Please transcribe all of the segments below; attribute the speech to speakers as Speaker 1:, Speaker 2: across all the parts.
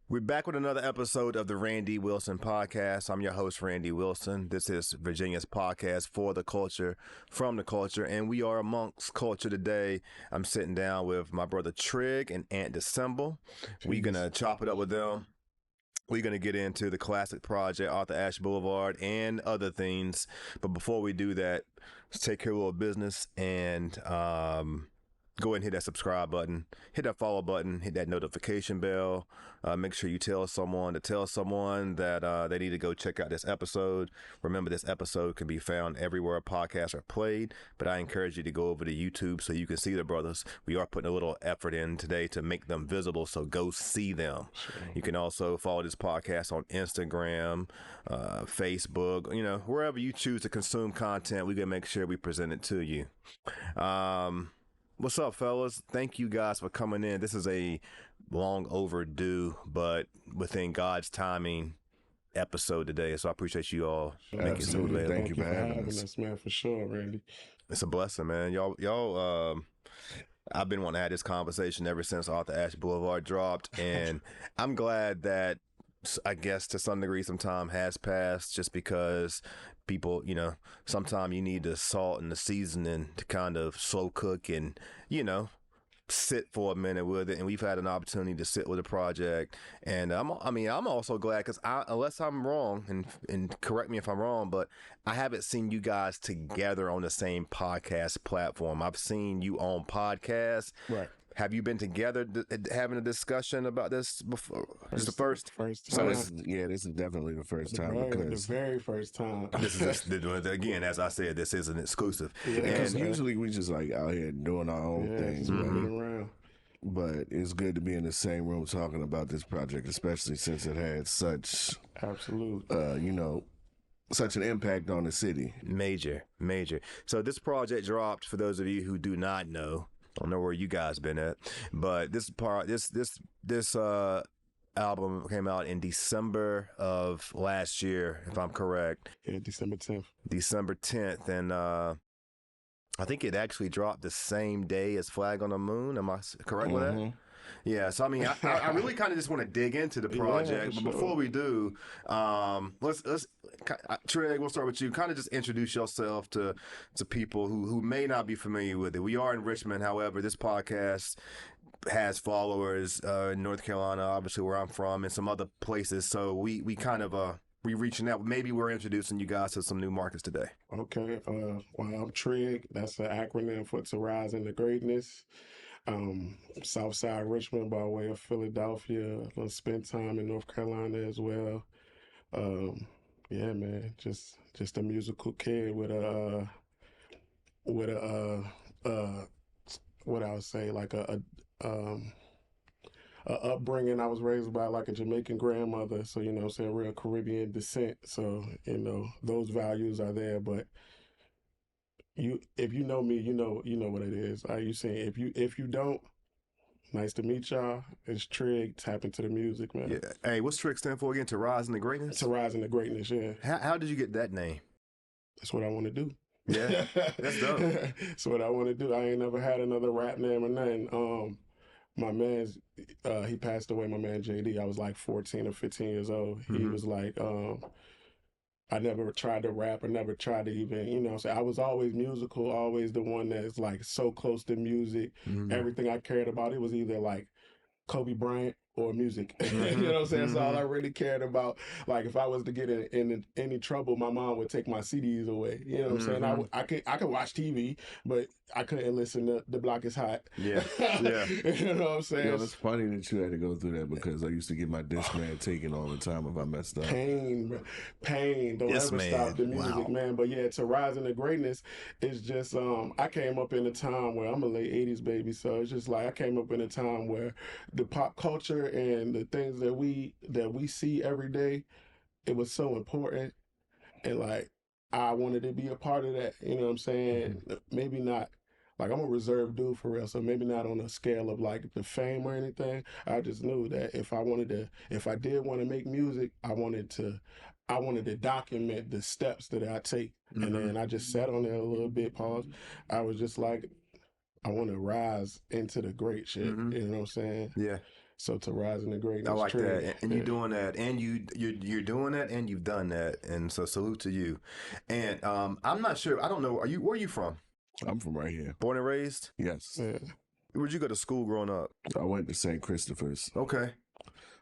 Speaker 1: We're back with another episode of the Randy Wilson Podcast. I'm your host, Randy Wilson. This is Virginia's podcast for the culture, from the culture, and we are amongst culture today. I'm sitting down with my brother Trig and Aunt December. We're going to chop it up with them. We're going to get into the classic project, Ashe Boulevard, and other things. But before we do that, let's take care of a little business and go ahead and hit that subscribe button, hit that follow button, hit that notification bell. Make sure you tell someone that they need to go check out this episode. Remember, this episode can be found everywhere podcasts are played, but I encourage you to go over to YouTube so you can see the brothers. We are putting a little effort in today to make them visible, so go see them. Sure. You can also follow this podcast on Instagram, Facebook, wherever you choose to consume content. We're going to make sure we present it to you. What's up, fellas? Thank you guys for coming in. This is a long overdue, but within God's timing episode today. So I appreciate you all making it available.
Speaker 2: Thank you for having us, man, for sure, Randy.
Speaker 1: It's a blessing, man. Y'all, I've been wanting to have this conversation ever since Ashe Boulevard dropped, and I'm glad that, I guess, to some degree, some time has passed, just because people, sometimes you need the salt and the seasoning to kind of slow cook and, sit for a minute with it. And we've had an opportunity to sit with a project. And I'm also glad because unless I'm wrong, and correct me if I'm wrong, but I haven't seen you guys together on the same podcast platform. I've seen you on podcasts.
Speaker 2: Right.
Speaker 1: Have you been together having a discussion about this before? This is the first
Speaker 2: time.
Speaker 3: So this is definitely the first time.
Speaker 2: The very first time.
Speaker 1: This is again, as I said, this is an exclusive.
Speaker 3: Yeah, because usually we just like out here doing our own things,
Speaker 2: around.
Speaker 3: But it's good to be in the same room talking about this project, especially since it had such such an impact on the city.
Speaker 1: Major. So this project dropped, for those of you who do not know. I don't know where you guys been at, but this album came out in December of last year, if I'm correct.
Speaker 2: Yeah, December 10th.
Speaker 1: December 10th, and I think it actually dropped the same day as Flag on the Moon. Am I correct with that? Yeah, so I mean, I really kind of just want to dig into the project, but before we do, let's Trig, we'll start with you. Kind of just introduce yourself to people who may not be familiar with it. We are in Richmond, however, this podcast has followers in North Carolina, obviously where I'm from, and some other places. So we kind of we reaching out. Maybe we're introducing you guys to some new markets today.
Speaker 2: Okay, well, I'm Trig. That's an acronym for To Rise into Greatness. SouthSide Richmond by way of Philadelphia. I spent time in North Carolina as well. Yeah, man, just a musical kid with a what I would say, like a upbringing. I was raised by like a Jamaican grandmother, so what I'm saying, real Caribbean descent. So those values are there, but if you know me, you know what it is. Are you saying if you don't? Nice to meet y'all. It's Trig. Tap into the music, man.
Speaker 1: Yeah. Hey, what's Trig stand for again? To Rise into Greatness?
Speaker 2: To Rise into Greatness, yeah.
Speaker 1: How did you get that name?
Speaker 2: That's what I want to do.
Speaker 1: Yeah, that's dope.
Speaker 2: That's what I want to do. I ain't never had another rap name or nothing. My man's, he passed away, my man JD. I was like 14 or 15 years old. He was like, I never tried to rap or never tried to even, I was always musical, always the one that's like so close to music. Everything I cared about, it was either like Kobe Bryant or music. You know what I'm saying? So all I really cared about, like if I was to get in any trouble, my mom would take my CDs away. You know what I'm saying? I could watch TV, but I couldn't listen to The Block Is Hot.
Speaker 1: Yeah.
Speaker 2: You know what I'm saying?
Speaker 3: It's funny that you had to go through that because I used to get my Discman taken all the time if I messed up.
Speaker 2: Pain. Don't ever stop the music, man. But yeah, To Rise into Greatness is just, I came up in a time where I'm a late 80s baby, so it's just like I came up in a time where the pop culture and the things that we see every day, it was so important, and like I wanted to be a part of that. You know what I'm saying? Maybe not. Like I'm a reserved dude for real, so maybe not on a scale of like the fame or anything. I just knew that if I did want to make music, I wanted to document the steps that I take. And then I just sat on there a little bit, pause. I was just like, I want to rise into the great shit. You know what I'm saying?
Speaker 1: Yeah.
Speaker 2: So to rise into greatness,
Speaker 1: I like
Speaker 2: Trig.
Speaker 1: that, and you're doing that, and you're doing that, and you've done that, and so salute to you. And I'm not sure. I don't know. Where are you from?
Speaker 3: I'm from right here.
Speaker 1: Born and raised?
Speaker 3: Yes.
Speaker 2: Yeah.
Speaker 1: Where'd you go to school growing up?
Speaker 3: I went to St. Christopher's.
Speaker 1: Okay.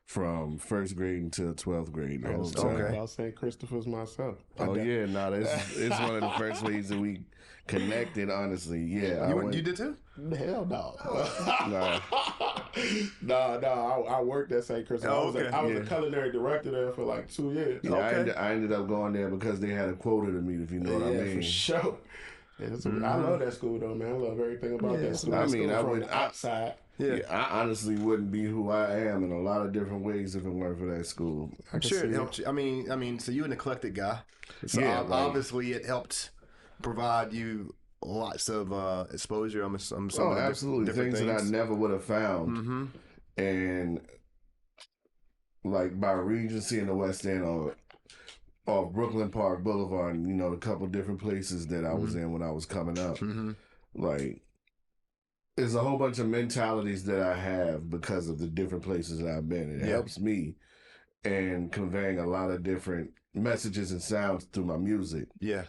Speaker 3: From first grade until 12th grade.
Speaker 2: I was talking about St. Christopher's myself.
Speaker 3: It's one of the first ways that we connected, honestly. Yeah.
Speaker 1: You did too?
Speaker 2: Hell no.
Speaker 3: Nah.
Speaker 2: I worked at St. Christopher's. I was a culinary director there for like 2 years.
Speaker 3: Yeah, I ended up going there because they had a quota to meet, if you know what I mean.
Speaker 2: Yeah, for sure. I love that school though, man. I love everything about that school.
Speaker 3: I mean,
Speaker 2: outside.
Speaker 3: Yeah, I honestly wouldn't be who I am in a lot of different ways if it weren't for that school.
Speaker 1: I'm sure it helped you. I mean, so you're an eclectic guy. So obviously it helped provide you lots of exposure. I'm
Speaker 3: absolutely. Things that I never would have found.
Speaker 1: Mm-hmm.
Speaker 3: And like by Regency in the West End or Brooklyn Park Boulevard, and, a couple different places that I was in when I was coming up.
Speaker 1: Mm-hmm.
Speaker 3: Like, there's a whole bunch of mentalities that I have because of the different places that I've been. It helps me in conveying a lot of different messages and sounds through my music.
Speaker 1: Yeah.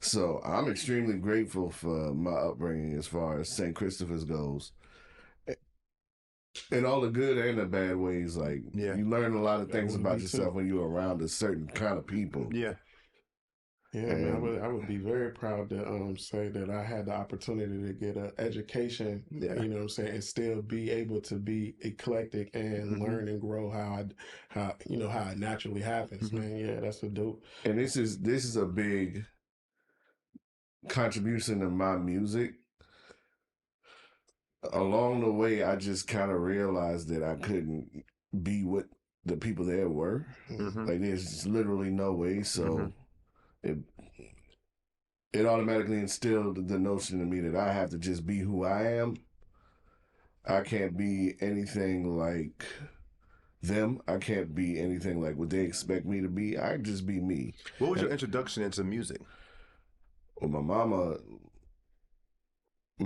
Speaker 3: So I'm extremely grateful for my upbringing as far as St. Christopher's goes. In all the good and the bad ways, you learn a lot of things about yourself when you're around a certain kind of people.
Speaker 1: Yeah.
Speaker 2: Yeah, man, I would be very proud to say that I had the opportunity to get an education, you know what I'm saying, and still be able to be eclectic and learn and grow how it naturally happens, man. Yeah, that's a dope.
Speaker 3: And this is a big contribution to my music. Along the way, I just kind of realized that I couldn't be what the people there were. Like, there's just literally no way, so... It automatically instilled the notion in me that I have to just be who I am. I can't be anything like them. I can't be anything like what they expect me to be. I just be me.
Speaker 1: What was your introduction into music?
Speaker 3: Well, my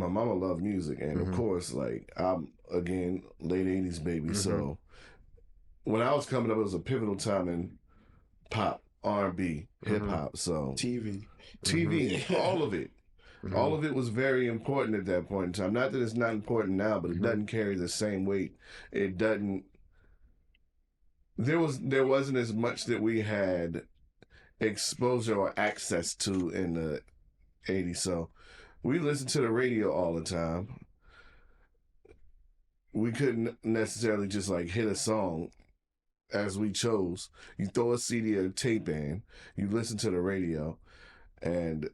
Speaker 3: mama loved music, and of course, I'm again late '80s baby. So when I was coming up, it was a pivotal time in pop. R&B, hip hop, so
Speaker 2: TV,
Speaker 3: all of it. All of it was very important at that point in time. Not that it's not important now, but it doesn't carry the same weight. It doesn't. There wasn't as much that we had exposure or access to in the '80s. So we listened to the radio all the time. We couldn't necessarily just hit a song as we chose. You throw a CD or tape in, you listen to the radio, and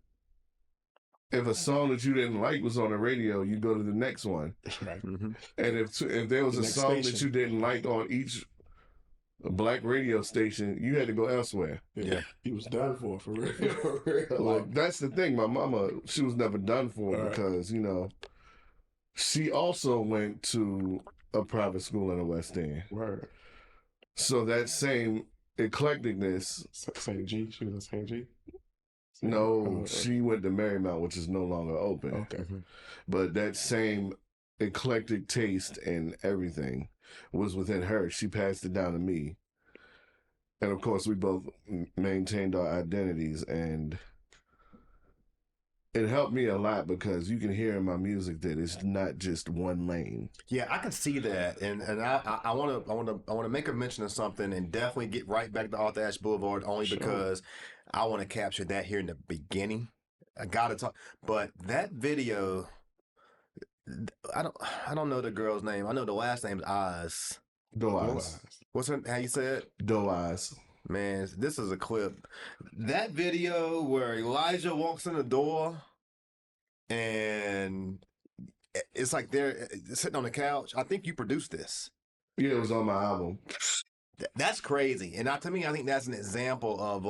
Speaker 3: if a song that you didn't like was on the radio, you go to the next one.
Speaker 2: Right.
Speaker 3: And if there was a song that you didn't like on each black radio station, you had to go elsewhere.
Speaker 2: Yeah. He was done for real.
Speaker 3: Well, that's the thing. My mama, she was never done for because, she also went to a private school in the West End.
Speaker 2: Word.
Speaker 3: So that same eclecticness.
Speaker 2: St. G? She was in St. G?
Speaker 3: No, she went to Marymount, which is no longer open.
Speaker 2: Okay.
Speaker 3: But that same eclectic taste and everything was within her. She passed it down to me. And of course, we both maintained our identities, and it helped me a lot because you can hear in my music that it's not just one lane.
Speaker 1: Yeah, I can see that, and I want to make a mention of something, and definitely get right back to Arthur Ashe Boulevard only because I want to capture that here in the beginning. I gotta talk, but that video, I don't know the girl's name. I know the last name's Oz.
Speaker 3: Doaz.
Speaker 1: What's her? How you say it?
Speaker 3: Doaz.
Speaker 1: Man, this is a clip. That video where Elijah walks in the door and it's like they're sitting on the couch. I think you produced this.
Speaker 3: Yeah, it was on my album.
Speaker 1: That's crazy. And to me, I think that's an example of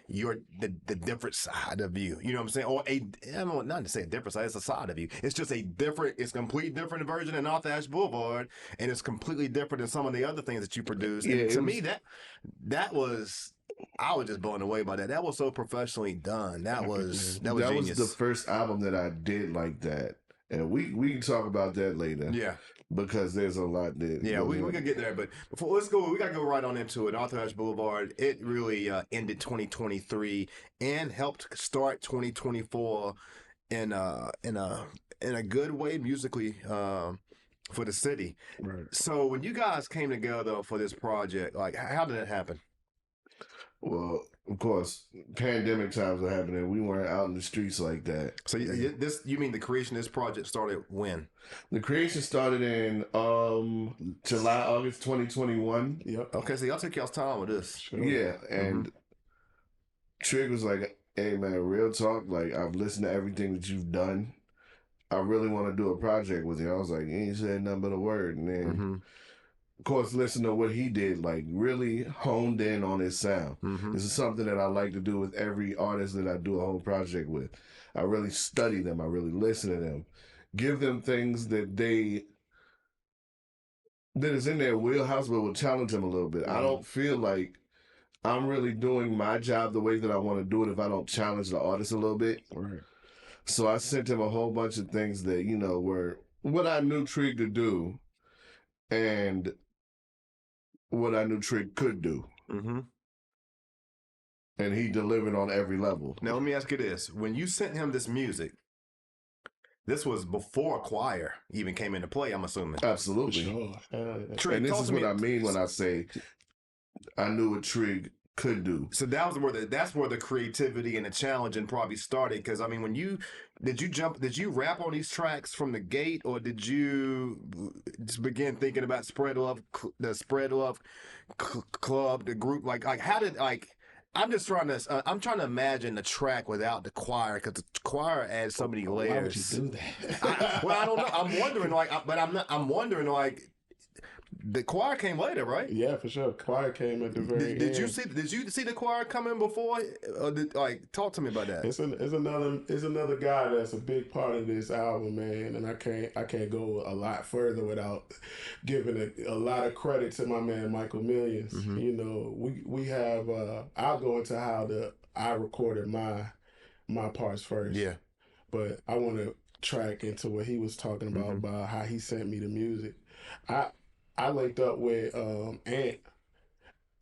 Speaker 1: the different side of you. You know what I'm saying? Or not to say a different side, it's a side of you. It's just it's completely different version in Arthur Ashe Boulevard, and it's completely different than some of the other things that you produce.
Speaker 3: Yeah,
Speaker 1: and to me, that was, I was just blown away by that. That was so professionally done. That was genius.
Speaker 3: Was the first album that I did like that. And we can talk about that later.
Speaker 1: Yeah.
Speaker 3: Because there's a lot that...
Speaker 1: Yeah, we can get there. But before, we got to go right on into it. Ashe Boulevard, it really ended 2023 and helped start 2024 in a good way musically for the city.
Speaker 2: Right.
Speaker 1: So when you guys came together for this project, like, how did that happen?
Speaker 3: Well, of course, pandemic times were happening. We weren't out in the streets like that.
Speaker 1: So you mean the creation of this project started when?
Speaker 3: The creation started in July, August 2021.
Speaker 2: Yep.
Speaker 1: Okay, so y'all took y'all's time with this.
Speaker 2: Sure.
Speaker 3: Yeah, and Trig was like, "Hey man, real talk. Like, I've listened to everything that you've done. I really want to do a project with you." I was like, "You ain't said nothing but a word." And then, of course, listen to what he did. Like, really honed in on his sound. This is something that I like to do with every artist that I do a whole project with. I really study them. I really listen to them. Give them things that is in their wheelhouse, but will challenge them a little bit. I don't feel like I'm really doing my job the way that I want to do it if I don't challenge the artist a little bit.
Speaker 2: Right.
Speaker 3: So I sent him a whole bunch of things that, were what I knew Trig to do and what I knew Trig could do. And he delivered on every level.
Speaker 1: Now, let me ask you this. When you sent him this music, this was before choir even came into play, I'm assuming.
Speaker 3: Absolutely.
Speaker 2: Sure.
Speaker 1: Trig,
Speaker 3: and this is what I mean when I say I knew what Trig could do.
Speaker 1: So that's where the creativity and the challenging probably started. Because I mean, did you rap on these tracks from the gate, or did you just begin thinking about the Spread Love Club, the group? Like how did I'm trying to imagine the track without the choir, because the choir adds so many layers.
Speaker 2: Why would you do that?
Speaker 1: I don't know. I'm wondering I'm wondering the choir came later, right?
Speaker 2: Yeah, for sure. Choir came at the very end.
Speaker 1: Did you see the choir coming before? Or talk to me about that.
Speaker 2: It's another guy that's a big part of this album, man, and I can't go a lot further without giving a lot of credit to my man Michael Millions. We have I'll go into how I recorded my parts first.
Speaker 1: Yeah.
Speaker 2: But I want to track into what he was talking about how he sent me the music. I linked up with Ant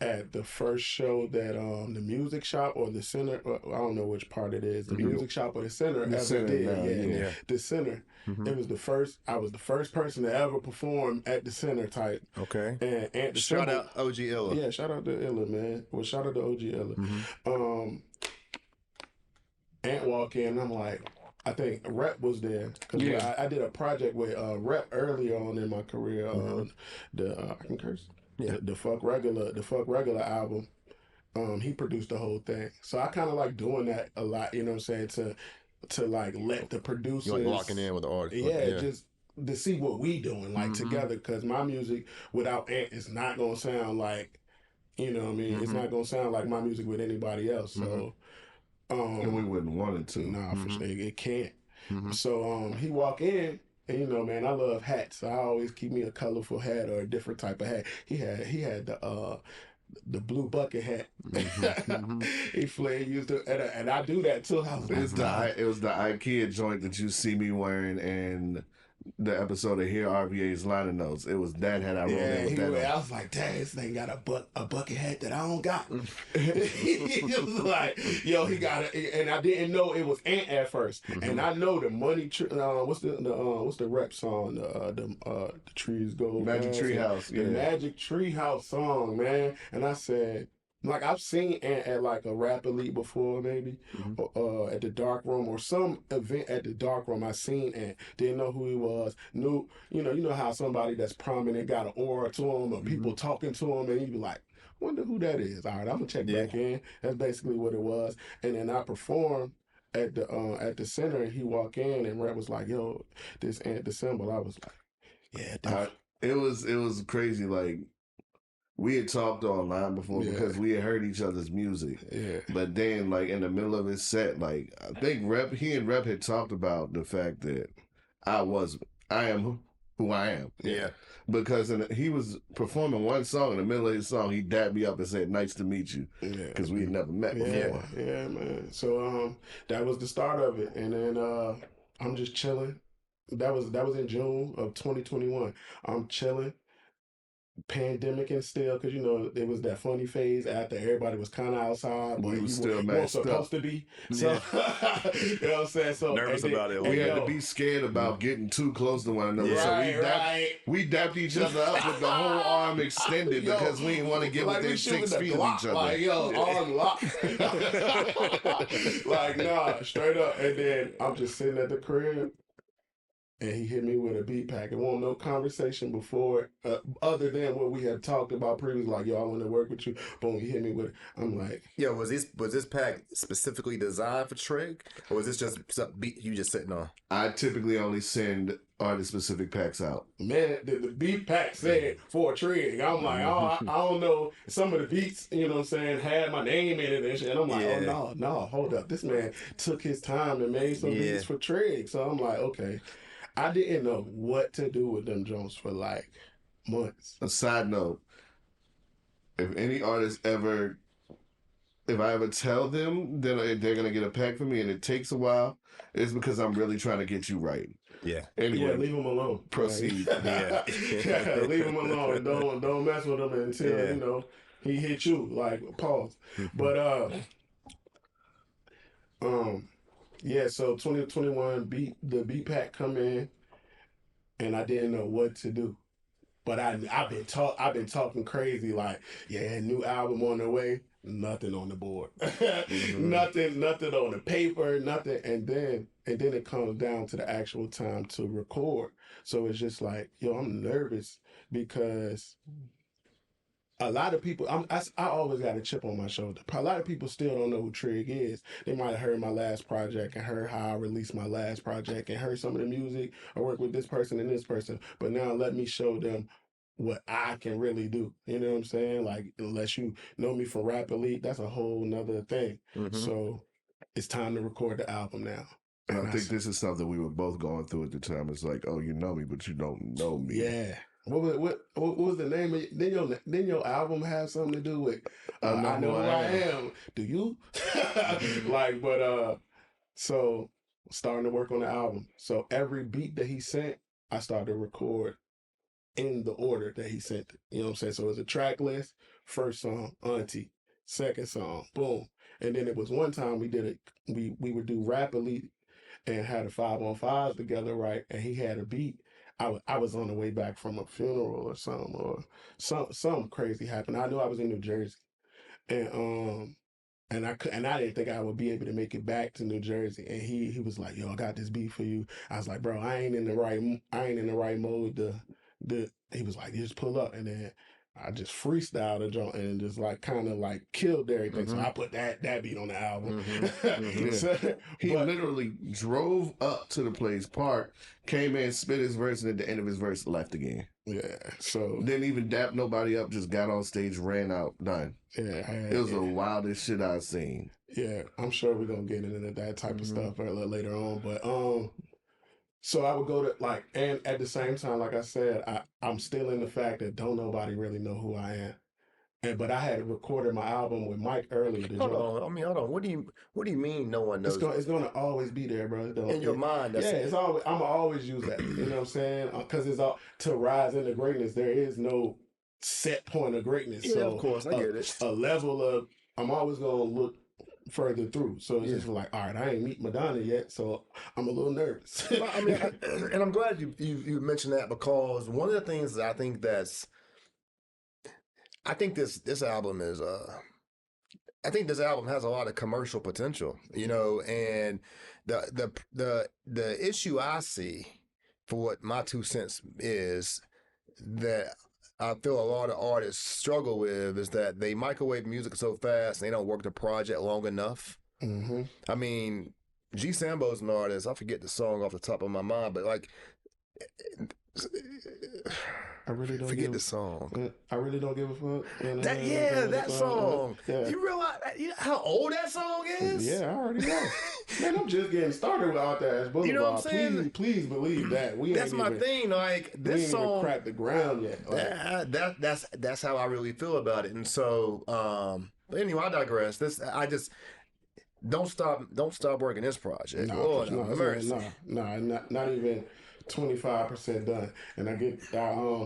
Speaker 2: at the first show that the music shop or the center, I don't know which part it is, the music shop or the center ever did. Yeah. The center. It was I was the first person to ever perform at the center type.
Speaker 1: Okay.
Speaker 2: And Ant
Speaker 1: shout out OG Illa.
Speaker 2: Yeah, shout out to Illa, man. Well, shout out to OG Illa. Ant walk in and I'm like, I think Rep was there because I did a project with Rep earlier on in my career. I can curse. Yeah, the Fuck Regular album. He produced the whole thing, so I kind of like doing that a lot. You know what I'm saying? To like let the producers,
Speaker 1: you like locking in with the artist.
Speaker 2: Yeah, just to see what we doing together. Because my music without Ant is not gonna sound like, you know what I mean? It's not gonna sound like my music with anybody else. So.
Speaker 3: And we wouldn't want it to.
Speaker 2: Nah, for sure. It can't. So he walk in, and man, I love hats. So I always keep me a colorful hat or a different type of hat. He had the blue bucket hat. He used it, and I do that too.
Speaker 3: It was the IKEA joint that you see me wearing and the episode of Here RVA's liner notes. It was that hat I rolled in with that.
Speaker 2: I was like, dang, this thing got a bucket hat that I don't got. He was like, yo, he got it, and I didn't know it was Ant at first. And I know the money. What's the rap song? The trees go
Speaker 3: Magic Treehouse.
Speaker 2: The Magic Treehouse song, man. And I said. Like I've seen Ant at like a rap elite before, maybe, at the Dark Room or some event at the Dark Room. I seen Ant, didn't know who he was. Knew, you know how somebody that's prominent got an aura to him, or people talking to him, and you be like, wonder who that is. All right, I'm gonna check back in. That's basically what it was. And then I performed at the center, and he walked in, and Rap was like, "Yo, this Ant the Symbol." I was like, "Yeah, definitely."
Speaker 3: It was crazy, like. We had talked online before because we had heard each other's music. Yeah. But then, like, in the middle of his set, like, I think he and Rep had talked about the fact that I am who I am.
Speaker 1: Yeah.
Speaker 3: Because he was performing one song, in the middle of his song, he dabbed me up and said, "Nice to meet you." Yeah. Because we had never met before.
Speaker 2: Yeah, man. So that was the start of it. And then I'm just chilling. that was in June of 2021. I'm chilling, pandemic and still, because you know it was that funny phase after everybody was kind of outside, but
Speaker 3: We was
Speaker 2: you
Speaker 3: still
Speaker 2: weren't
Speaker 3: messed
Speaker 2: supposed
Speaker 3: up.
Speaker 2: to be. So you know what I'm saying. So
Speaker 1: Nervous
Speaker 2: and then,
Speaker 1: about it.
Speaker 2: and
Speaker 3: We had
Speaker 2: yo,
Speaker 3: to be scared about getting too close to one another.
Speaker 1: Yeah.
Speaker 3: So
Speaker 2: right.
Speaker 3: we dapped each other up with the whole arm extended
Speaker 2: Yo,
Speaker 3: because we didn't want to get
Speaker 2: like we
Speaker 3: within
Speaker 2: shooting
Speaker 3: 6
Speaker 2: the
Speaker 3: feet of
Speaker 2: Glock,
Speaker 3: each other.
Speaker 2: like yo, arm lock. Like nah, straight up. And then I'm just sitting at the crib. And he hit me with a beat pack. It wasn't no conversation before, other than what we had talked about previously. Like, yo, I want to work with you. Boom, he hit me with it. I'm like,
Speaker 1: Yeah, was this pack specifically designed for Trig, or was this just some beat you just sitting on?
Speaker 3: I typically only send artist-specific packs out.
Speaker 2: man, the beat pack said for a Trig. I'm like, oh, I don't know. Some of the beats, you know what I'm saying, had my name in it and shit. And I'm like,
Speaker 1: Yeah.
Speaker 2: oh, no, hold up. This man took his time and made some beats for Trig. So I'm like, okay. I didn't know what to do with them Jones for like months.
Speaker 3: A side note, if any artist ever, if I ever tell them that they're going to get a pack from me and it takes a while, it's because I'm really trying to get you right.
Speaker 1: Yeah.
Speaker 3: Anyway,
Speaker 2: Yeah, leave him alone.
Speaker 3: proceed.
Speaker 2: Yeah. Yeah, leave him alone. Don't mess with him until you know he hit you. Like pause. But yeah. So 2021 the beat pack come in, and I didn't know what to do. But I've been talking crazy like, yeah, new album on the way. Nothing on the board. Nothing on the paper. Nothing. And then it comes down to the actual time to record. So it's just like, yo, I'm nervous because a lot of people, I always got a chip on my shoulder. A lot of people still don't know who Trig is. They might have heard my last project and heard how I released my last project and heard some of the music. I work with this person and this person. But now let me show them what I can really do. You know what I'm saying? Like, unless you know me from Rap Elite, that's a whole nother thing. So it's time to record the album now.
Speaker 3: And I think this is something we were both going through at the time. It's like, oh, you know me, but you don't know me.
Speaker 2: Yeah. What was the name of then your album have something to do with I know who I am. Do you? Like, but so starting to work on the album. So every beat that he sent, I started to record in the order that he sent it. You know what I'm saying? So it was a track list, first song, Auntie, second song, boom. And then it was one time we did it, we would do Rap Elite and had a 5-on-5 together, right? And he had a beat. I was on the way back from a funeral or something crazy happened. I knew I was in New Jersey. And I didn't think I would be able to make it back to New Jersey. And he was like, "Yo, I got this beat for you." I was like, "Bro, I ain't in the right mode." He was like, "You just pull up," and then I just freestyled a joint and just like kind of like killed everything. So I put that beat on the album. So,
Speaker 3: He literally drove up to the place, parked, came in, spit his verse, and at the end of his verse, left again.
Speaker 2: Yeah. So
Speaker 3: Didn't even dap nobody up, just got on stage, ran out, done.
Speaker 2: yeah,
Speaker 3: It was the wildest shit I've seen.
Speaker 2: yeah. I'm sure we're gonna get into that type of stuff a little later on, but so I would go to like, and at the same time, like I said, I'm still in the fact that don't nobody really know who I am. But I had recorded my album with Mike earlier.
Speaker 1: Hold on. What do you mean no one knows?
Speaker 2: It's gonna always be there, bro.
Speaker 1: In your mind, that's
Speaker 2: it's always. I'm always use that. You know what I'm saying? Because it's all to rise into greatness. There is no set point of greatness.
Speaker 1: Yeah,
Speaker 2: so
Speaker 1: of course, I get it.
Speaker 2: A level of I'm always gonna look further through. So it's just like, all right, I ain't meet Madonna yet, so I'm a little nervous.
Speaker 1: I mean, and I'm glad you mentioned that, because one of the things that I think this album is I think this album has a lot of commercial potential, you know, and the issue I see for what my 2 cents is that I feel a lot of artists struggle with is that they microwave music so fast and they don't work the project long enough. I mean, G Sambo's an artist. I forget the song off the top of my mind, but like,
Speaker 2: I really don't
Speaker 1: forget the song.
Speaker 2: I really don't give a fuck.
Speaker 1: That song.
Speaker 2: Yeah.
Speaker 1: You realize how old that song is?
Speaker 2: Yeah, I already know. Man, I'm just getting started with Out There Ashe Boulevard.
Speaker 1: You know what I'm saying?
Speaker 2: Please believe that.
Speaker 1: That's my thing. Like, this song,
Speaker 2: we ain't even cracked the ground yet. Like,
Speaker 1: that's how I really feel about it. And so, but anyway, I digress. I just don't stop working this project.
Speaker 2: No,
Speaker 1: Mercy.
Speaker 2: not even 25% done, and I get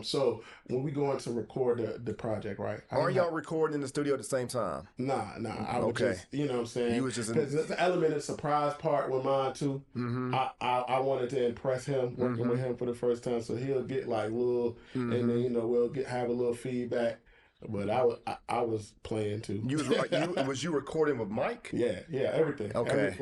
Speaker 2: so when we go in to record the project, right?
Speaker 1: Are y'all recording in the studio at the same time?
Speaker 2: Nah. I would just, you know what I'm saying?
Speaker 1: You was just
Speaker 2: because there's an element of surprise part with mine too.
Speaker 1: Mm-hmm.
Speaker 2: I wanted to impress him working with him for the first time, so he'll get like little, and then we'll have a little feedback. But I was playing too.
Speaker 1: Was you recording with Mike?
Speaker 2: Yeah, everything.
Speaker 1: Okay,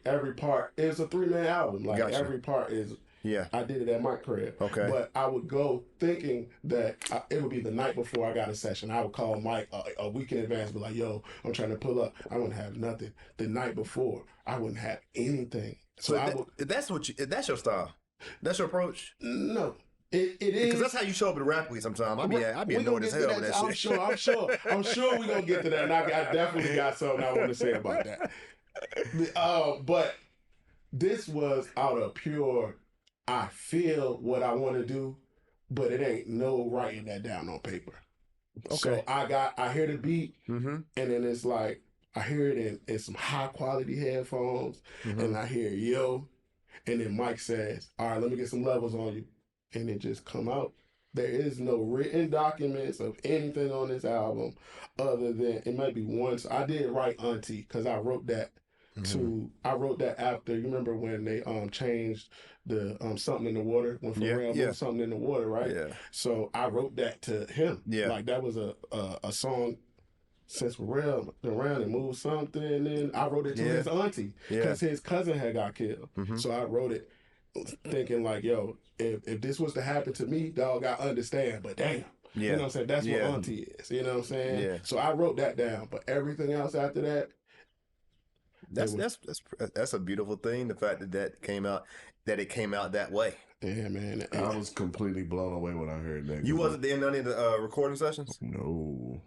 Speaker 2: every part. It's a 3-man album. Like
Speaker 1: gotcha.
Speaker 2: Every part is.
Speaker 1: Yeah,
Speaker 2: I did it at my crib.
Speaker 1: Okay,
Speaker 2: but I would go thinking that it would be the night before I got a session. I would call Mike a week in advance, be like, "Yo, I'm trying to pull up." I wouldn't have nothing. The night before, I wouldn't have anything. So
Speaker 1: that's your style. That's your approach.
Speaker 2: No. It is
Speaker 1: because that's how you show up at rap week. Sometimes I be annoyed as hell with that shit.
Speaker 2: I'm sure we're gonna get to that, and I definitely got something I want to say about that. But this was out of pure. I feel what I want to do, but it ain't no writing that down on paper. Okay. So I hear the beat, and then it's like I hear it in some high quality headphones, and I hear yo, and then Mike says, "All right, let me get some levels on you." And it just come out. There is no written documents of anything on this album other than it might be once. I did write Auntie because I wrote that I wrote that after, you remember when they changed the Something in the Water, when Pharrell moved Something in the Water, right? Yeah. So I wrote that to him. Yeah. Like that was a song since Pharrell around and moved something, and then I wrote it to his auntie because his cousin had got killed. So I wrote it thinking like, yo, if this was to happen to me, dog, I understand, but damn. You know what I'm saying? That's what Auntie is. You know what I'm saying? Yeah. So I wrote that down, but everything else after that,
Speaker 1: that's a beautiful thing. The fact that it came out that way.
Speaker 2: Yeah, man.
Speaker 3: I was completely blown away when I heard that.
Speaker 1: You wasn't in any of the recording sessions?
Speaker 3: No.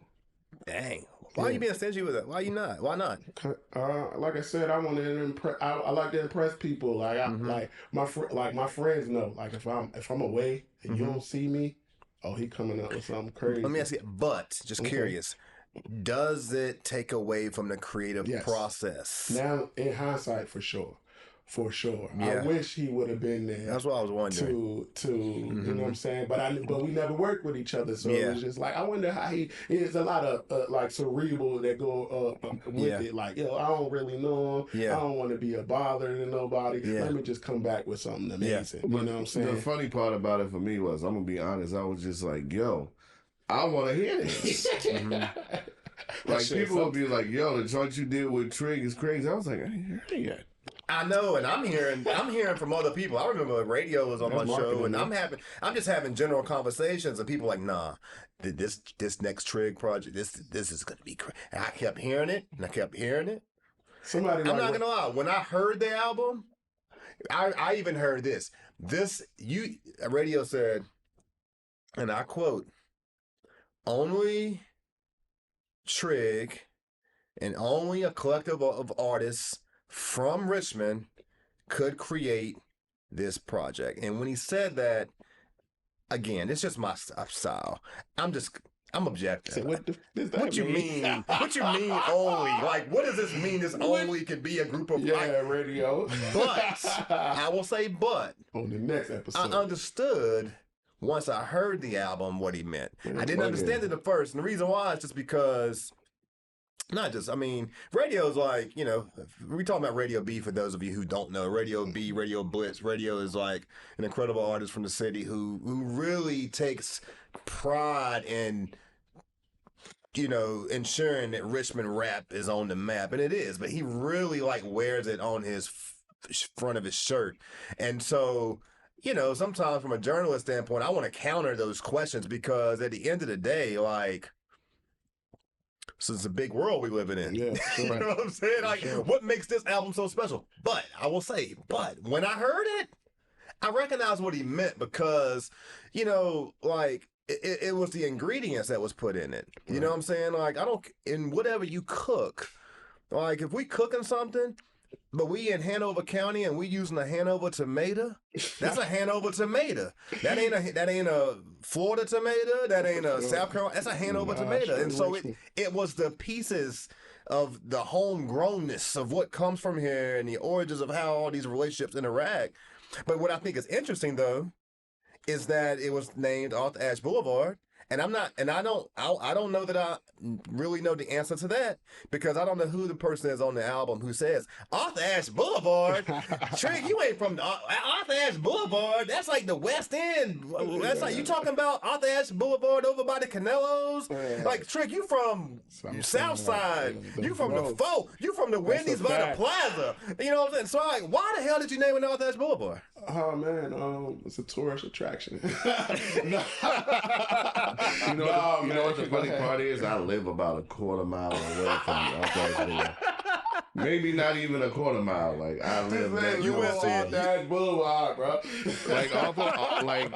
Speaker 1: Dang. Why are you being stingy with it? Why you not? Why not?
Speaker 2: Like I said, I want to impress. I like to impress people. Like like my friends know. Like if I'm away and you don't see me, oh, he coming up with something crazy.
Speaker 1: Let me ask you. But just curious, does it take away from the creative process?
Speaker 2: Now, in hindsight, for sure. For sure. Yeah. I wish he would have been there.
Speaker 1: That's what I was wondering.
Speaker 2: To you know what I'm saying? But we never worked with each other. So it was just like, I wonder how there's a lot of like cerebral that go with it. Like, yo, I don't really know him. I don't want to be a bother to nobody. Let me just come back with something amazing. You know what I'm saying?
Speaker 3: The funny part about it for me was, I'm going to be honest, I was just like, yo, I want to hear this. Like, people would be like, yo, the joint you did with Trig is crazy. I was like, I ain't heard it yet.
Speaker 1: I know, and I'm hearing from other people. I remember radio was on my show, and I'm just having general conversations, and people like, nah, this next Trig project, this is gonna be crazy. And I kept hearing it, and I kept hearing it. I'm not gonna lie. When I heard the album, I even heard this. Radio said, and I quote, only Trig and only a collective of artists from Richmond could create this project. And when he said that, again, it's just my style. I'm objective.
Speaker 2: So
Speaker 1: what you mean? What you mean only? Like, what does this mean? This only could be a group of
Speaker 2: radio.
Speaker 1: But I will say, but
Speaker 2: on the next episode,
Speaker 1: I understood once I heard the album what he meant. I didn't understand it at first, and the reason why is just because. Radio is like, we talking about Radio B for those of you who don't know. Radio B, Radio Blitz. Radio is like an incredible artist from the city who really takes pride in, ensuring that Richmond rap is on the map. And it is, but he really wears it on his front of his shirt. And so, sometimes from a journalist standpoint, I want to counter those questions because at the end of the day, so it's a big world we living in. Yeah, sure. You know what I'm saying? What makes this album so special? But I will say, when I heard it, I recognized what he meant because, it was the ingredients that was put in it. You know what I'm saying? In whatever you cook, if we cooking something, but we in Hanover County and we using a Hanover tomato, that's a Hanover tomato. That ain't a Florida tomato. That ain't a South Carolina. That's a Hanover tomato. And so it was the pieces of the homegrownness of what comes from here and the origins of how all these relationships interact But what I think is interesting though is that it was named off Ashe Boulevard. And I don't know that I really know the answer to that because I don't know who the person is on the album who says Arthur Ashe Boulevard. Trig, you ain't from Arthur Ashe Boulevard. That's like the West End. That's like you talking about Arthur Ashe Boulevard over by the Canelos. Like Trig, you from SouthSide. You from the Folk. You from the Wendy's by the Plaza. You know what I'm saying? So like, why the hell did you name it Arthur Ashe Boulevard?
Speaker 2: Oh man, it's a tourist attraction.
Speaker 3: You know what the funny part is? I live about a quarter mile away from Arthur Boulevard. Maybe not even a quarter mile. Like I live next
Speaker 2: you went off that boulevard, bro.
Speaker 3: Like like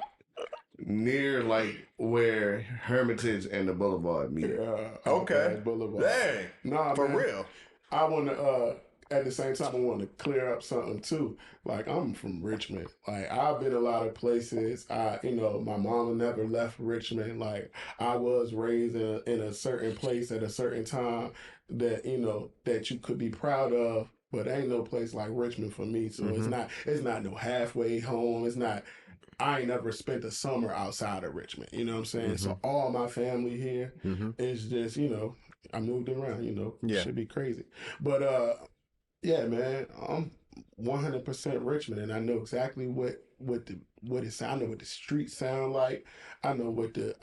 Speaker 3: near like where Hermitage and the Boulevard meet.
Speaker 1: Okay.
Speaker 2: Boulevard.
Speaker 1: Dang.
Speaker 2: Nah,
Speaker 1: for
Speaker 2: man,
Speaker 1: real.
Speaker 2: I want to. At the same time, I want to clear up something too. Like I'm from Richmond. Like I've been a lot of places. My mama never left Richmond. Like I was raised in a certain place at a certain time that that you could be proud of. But ain't no place like Richmond for me. So it's not no halfway home. It's not. I ain't never spent a summer outside of Richmond. You know what I'm saying? So all my family here is just I moved around. Should be crazy, but yeah, man, I'm 100% Richmond, and I know exactly what it sound. I know what the streets sound like. I know what the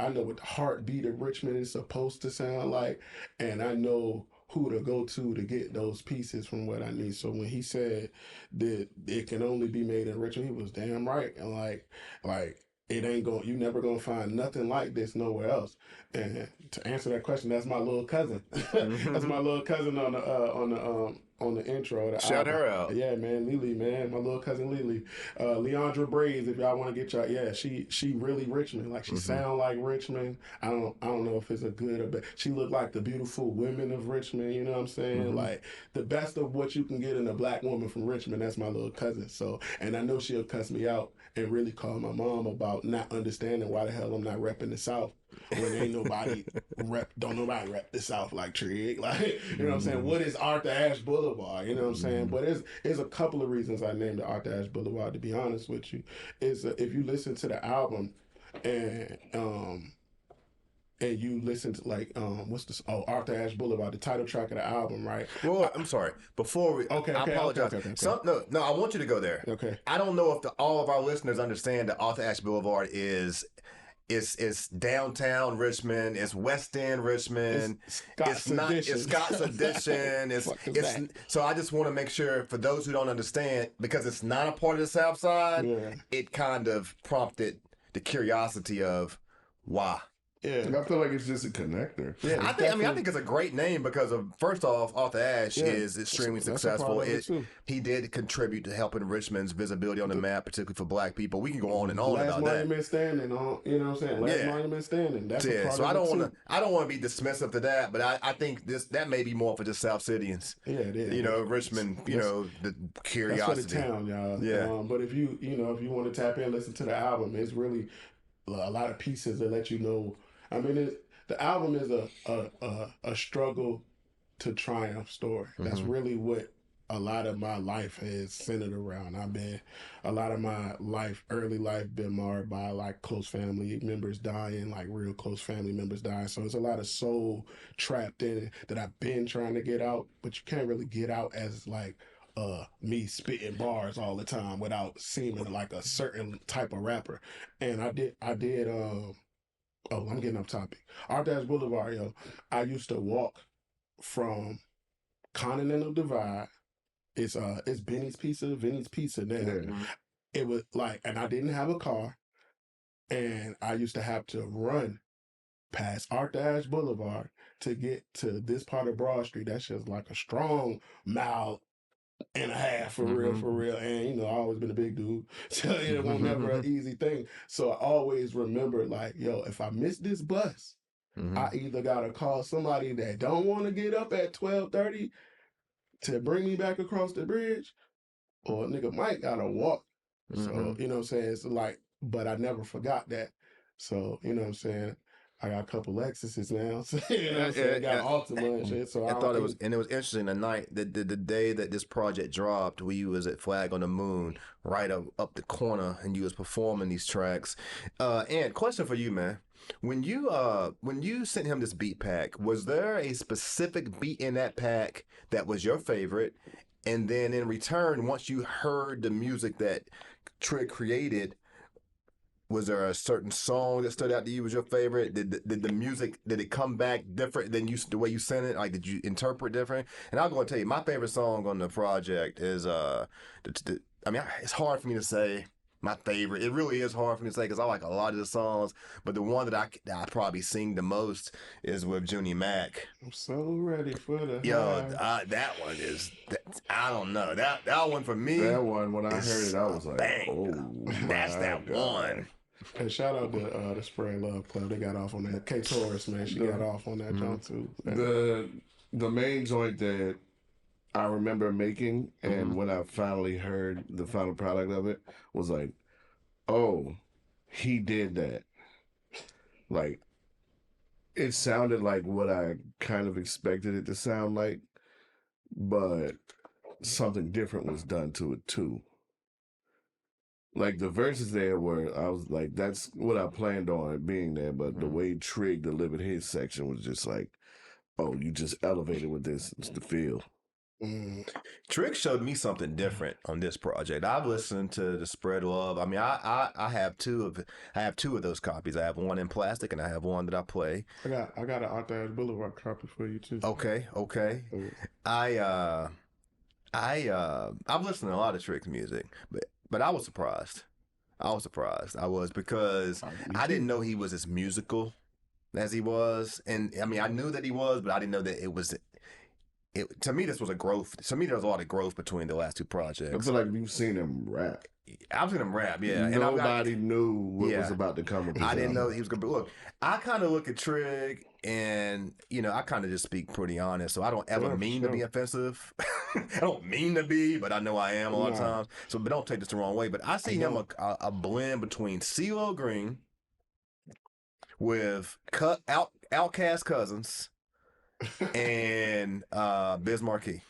Speaker 2: heartbeat of Richmond is supposed to sound like, and I know who to go to get those pieces from what I need. So when he said that it can only be made in Richmond, he was damn right. And like it ain't going. You never gonna find nothing like this nowhere else. And to answer that question, that's my little cousin. That's my little cousin on the intro.
Speaker 1: Shout her out.
Speaker 2: Yeah, man, Lily, man, my little cousin Lily, Leandra Braids. If y'all want to get y'all, yeah, she really Richmond. Like she sound like Richmond. I don't know if it's a good or bad. She look like the beautiful women of Richmond. You know what I'm saying? Like the best of what you can get in a black woman from Richmond. That's my little cousin. So, and I know she'll cuss me out and really call my mom about not understanding why the hell I'm not repping the South when ain't nobody don't nobody rep the South like Trig. Like, you know what I'm saying? What is Arthur Ashe Boulevard? You know what I'm saying? But there's a couple of reasons I named it Arthur Ashe Boulevard, to be honest with you. Is if you listen to the album and you listen to like what's this? Oh, Arthur Ashe Boulevard, the title track of the album, right?
Speaker 1: Well, I'm sorry. Before we, I apologize.
Speaker 2: Okay.
Speaker 1: No, I want you to go there.
Speaker 2: Okay.
Speaker 1: I don't know if all of our listeners understand that Arthur Ashe Boulevard is downtown Richmond. It's West End Richmond. It's Scott's Edition. So I just want to make sure for those who don't understand, because it's not a part of the South Side, it kind of prompted the curiosity of why.
Speaker 3: Yeah, I feel like it's just a connector.
Speaker 1: Yeah, I think it's a great name because of first off, Arthur Ashe is extremely successful. He did contribute to helping Richmond's visibility on the map, particularly for Black people. We can go on and on about that.
Speaker 2: Last monument standing, you know what I'm saying? Last monument standing. That's a part
Speaker 1: so
Speaker 2: I
Speaker 1: don't want to be dismissive to that, but I think that may be more for just South Cityans.
Speaker 2: Yeah, it is.
Speaker 1: Richmond. The curiosity.
Speaker 2: That's for the town, y'all.
Speaker 1: Yeah.
Speaker 2: But if you want to tap in, listen to the album, it's really a lot of pieces that let you know. I mean, the album is a struggle to triumph story. That's really what a lot of my life has centered around. A lot of my early life been marred by like close family members dying, like real close family members dying. So it's a lot of soul trapped in it that I've been trying to get out, but you can't really get out as like me spitting bars all the time without seeming like a certain type of rapper. And I did oh, I'm getting off topic. Arthur Ashe Boulevard, yo. I used to walk from Continental Divide. It's Vinny's Pizza now.
Speaker 3: Yeah.
Speaker 2: It was like, and I didn't have a car, and I used to have to run past Arthur Ashe Boulevard to get to this part of Broad Street. That's just like a strong mile and a half for real. And I always been a big dude, so it was never an easy thing. So I always remember like, yo, if I miss this bus, I either gotta call somebody that don't want to get up at 12:30 to bring me back across the bridge, or a nigga might gotta walk. So you know what I'm saying? It's like, but I never forgot that. So you know what I'm saying? I got a couple Lexuses now. So, you know what I'm saying? I got Altima and shit. So
Speaker 1: I thought it was interesting the night, the day that this project dropped, we was at Flag on the Moon, right up the corner, and you was performing these tracks. And question for you, man. When you sent him this beat pack, was there a specific beat in that pack that was your favorite? And then in return, once you heard the music that Trig created, was there a certain song that stood out to you as your favorite? Did the music, did it come back different than the way you sent it? Like, did you interpret different? And I'm going to tell you, my favorite song on the project is it's hard for me to say my favorite. It really is hard for me to say because I like a lot of the songs, but the one that I probably sing the most is with Junie Mac.
Speaker 2: I'm so ready for the
Speaker 1: that one is. I don't know that one for me.
Speaker 3: That one when I heard it, I was like,
Speaker 1: bang.
Speaker 3: oh,
Speaker 1: that's that
Speaker 3: God.
Speaker 1: one.
Speaker 2: And shout out to the Spread Love Club. They got off on that. K Taurus, man, she got off on that jump too.
Speaker 3: The main joint that I remember making, and when I finally heard the final product of it, was like, oh, he did that. Like, it sounded like what I kind of expected it to sound like, but something different was done to it too. Like, the verses there were, I was like, that's what I planned on it being there, but the way Trig delivered his section was just like, oh, you just elevated with this. It's the feel.
Speaker 1: Trig showed me something different on this project. I've listened to the Spread Love. I mean, I have two of those copies. I have one in plastic and I have one that I play.
Speaker 2: I got an Ashe Boulevard copy for you too.
Speaker 1: Okay. I've listened to a lot of Trig's music, but I was surprised. I was because I didn't know he was as musical as he was, and I mean I knew that he was, but I didn't know that it was. To me, this was a growth. To me, there was a lot of growth between the last two projects.
Speaker 3: I feel like you've seen him rap.
Speaker 1: I've seen him rap, yeah.
Speaker 3: Nobody knew what was about to come.
Speaker 1: I didn't know he was going to be. Look, I kind of look at Trig, and, I kind of just speak pretty honest, so I don't ever mean to be offensive. I don't mean to be, but I know I am a lot of times. So, but don't take this the wrong way. But I see him a blend between CeeLo Green with Outkast Cousins and Biz Markie,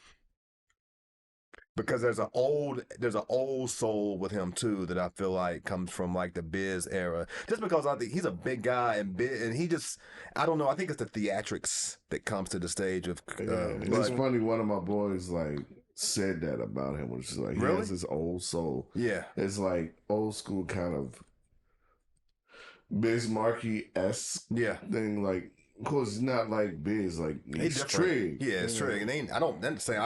Speaker 1: because there's an old soul with him too that I feel like comes from like the Biz era. Just because I think he's a big guy and he just, I don't know. I think it's the theatrics that comes to the stage of.
Speaker 3: It's funny. One of my boys like said that about him, which is like he has this old soul.
Speaker 1: Yeah,
Speaker 3: it's like old school kind of Biz Markie-esque thing, like. Of course, it's not like Biz, like it's Trig.
Speaker 1: Yeah, it's Trig. And I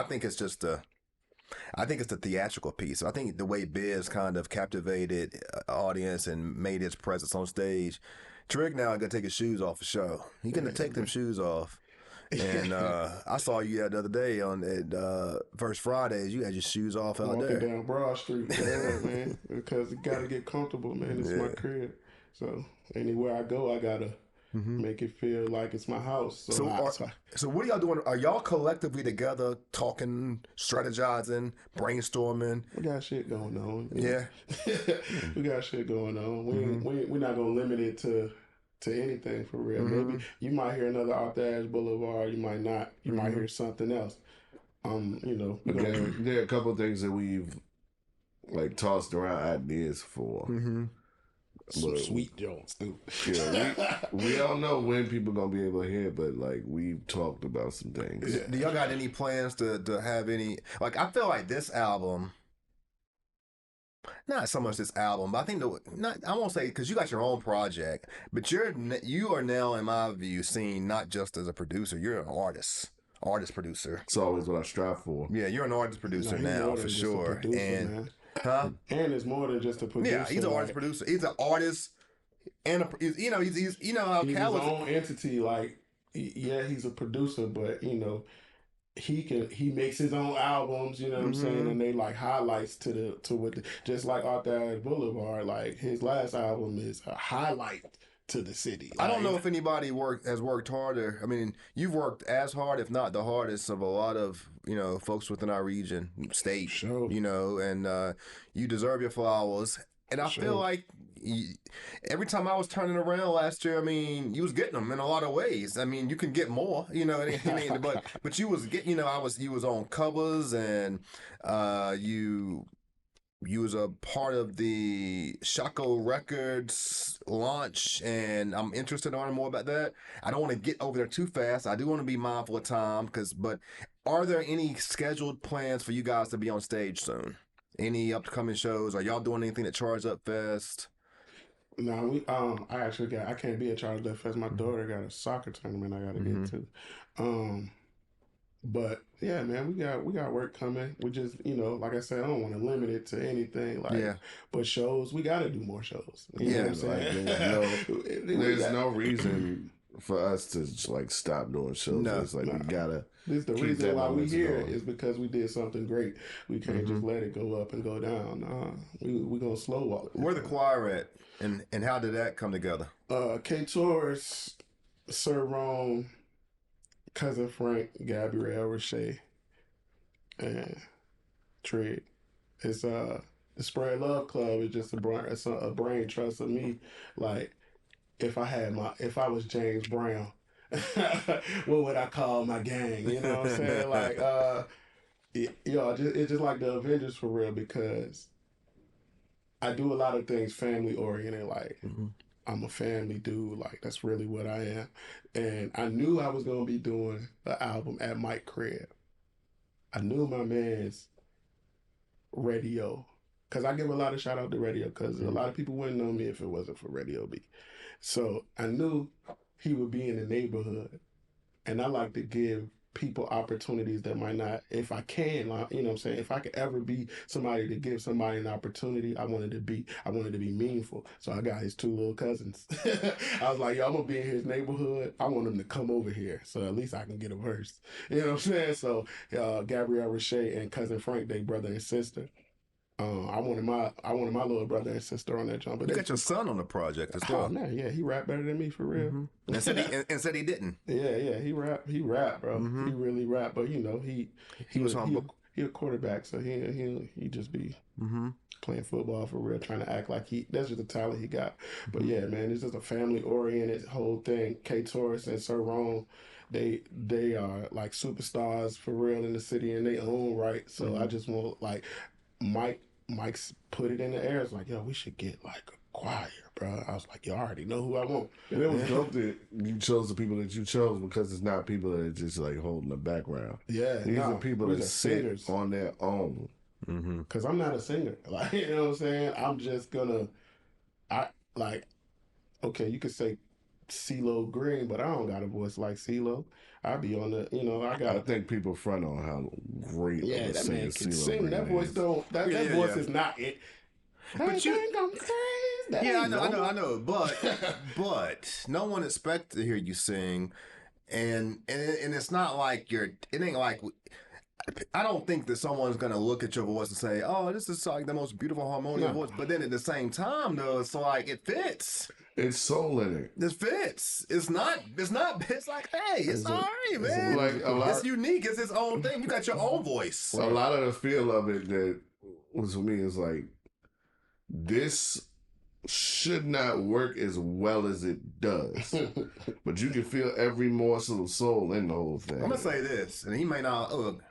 Speaker 1: think it's just I think it's the theatrical piece. I think the way Biz kind of captivated audience and made his presence on stage. Trig now gonna take his shoes off the show. He gonna take them shoes off. And I saw you the other day on First Fridays. You had your shoes off out there.
Speaker 2: Walking down Broad Street, man, because you gotta get comfortable, man. It's my crib, so anywhere I go, I gotta. Make it feel like it's my house.
Speaker 1: So what are y'all doing? Are y'all collectively together talking, strategizing, brainstorming?
Speaker 2: We got shit going on.
Speaker 1: Yeah.
Speaker 2: We got shit going on. We're not going to limit it to anything for real. Maybe you might hear another Ashe Boulevard. You might not. You might hear something else.
Speaker 3: Again, there are a couple of things that we've like tossed around ideas for.
Speaker 2: Some sweet Jones too.
Speaker 3: Yeah, we don't know when people gonna be able to hear, but like we've talked about some things.
Speaker 1: Do y'all got any plans to have any? Like, I feel like this album, not so much this album, but I think I won't say because you got your own project, but you are now, in my view, seen not just as a producer, you're an artist producer.
Speaker 3: It's always what I strive for.
Speaker 1: Yeah, you're an artist producer now for sure,
Speaker 2: and it's more than just a producer.
Speaker 1: Yeah, he's an artist producer. He's an artist, and he's how
Speaker 2: he's his own entity. Like, he's a producer, but he makes his own albums. You know what I'm saying? And they like highlights to what just like Ashe Boulevard. Like his last album is a highlight to the city.
Speaker 1: I don't know if anybody has worked harder. I mean, you've worked as hard, if not the hardest, of a lot of folks within our region, state.
Speaker 2: Sure.
Speaker 1: And you deserve your flowers. And I feel like every time I was turning around last year, I mean, you was getting them in a lot of ways. I mean, you can get more, you know. But you was getting, you was on covers, and you was a part of the Shaco Records launch, and I'm interested in learning more about that. I don't want to get over there too fast. I do want to be mindful of time, but are there any scheduled plans for you guys to be on stage soon? Any upcoming shows? Are y'all doing anything at Charge Up Fest?
Speaker 2: No, I can't be at Charge Up Fest. My daughter got a soccer tournament I gotta get to. But yeah, man, we got work coming. We just, like I said, I don't want to limit it to anything. But shows, we got to do more shows. You know what I'm saying?
Speaker 3: There's no reason for us to stop doing shows. It's like we gotta.
Speaker 2: The reason why we here is because we did something great. We can't just let it go up and go down. We gonna slow walk.
Speaker 1: Where the choir at, and how did that come together?
Speaker 2: K Taurus, Sir Rome, Cousin Frank, Gabrielle Richey, and Trig. It's the Spread Love Club is just a brain trust of me. Like, if I was James Brown, what would I call my gang? You know what I'm saying? Like, it's just like the Avengers for real, because I do a lot of things family oriented. Like, I'm a family dude. Like, that's really what I am. And I knew I was going to be doing an album at Mike Crib. I knew my man's Radio. Because I give a lot of shout out to Radio, because a lot of people wouldn't know me if it wasn't for Radio B. So I knew he would be in the neighborhood. And I like to give people opportunities that might not, if I can, you know what I'm saying? If I could ever be somebody to give somebody an opportunity, I wanted to be meaningful. So I got his two little cousins. I was like, yo, I'm gonna be in his neighborhood. I want him to come over here, so at least I can get a verse. You know what I'm saying? So Gabrielle Richey and Cousin Frank, they brother and sister. I wanted my little brother and sister on that jump. But
Speaker 1: you got your son on the project as well.
Speaker 2: Oh man, yeah, he rap better than me for real.
Speaker 1: And said he didn't.
Speaker 2: Yeah, he rap, bro. He really rap, but he was humble. He a quarterback, so he just be playing football for real, trying to act like that's just the talent he got. But yeah, man, it's just a family oriented whole thing. K Taurus and Sir Rome, they are like superstars for real in the city in their own right. So I just want, like, Mike's put it in the air. It's like, yo, we should get like a choir, bro. I was like, yo, I already know who I want.
Speaker 3: And it was dope that you chose the people that you chose, because it's not people that are just like holding the background.
Speaker 2: Yeah,
Speaker 3: these are people that sit on their own.
Speaker 2: Because I'm not a singer. Like, you know what I'm saying? I'm just gonna, okay, you could say CeeLo Green, but I don't got a voice like CeeLo. I be on the, I
Speaker 3: think people front on how great of a
Speaker 2: that man can
Speaker 3: CeeLo
Speaker 2: sing.
Speaker 3: Green
Speaker 2: That voice
Speaker 3: is.
Speaker 2: that voice is not it.
Speaker 1: But you
Speaker 2: think I'm crazy.
Speaker 1: I know. But no one expects to hear you sing, and it's not like it ain't like. I don't think that someone's gonna look at your voice and say, "Oh, this is like the most beautiful harmonious voice." But then at the same time, though, it's like it fits.
Speaker 3: It's soul in it.
Speaker 1: This fits. It's not. It's like, hey, it's all right, man. It's unique. It's its own thing. You got your own voice.
Speaker 3: A lot of the feel of it that was for me is like, this should not work as well as it does, but you can feel every morsel of soul in the whole thing.
Speaker 1: I'm gonna say this, and he may not look.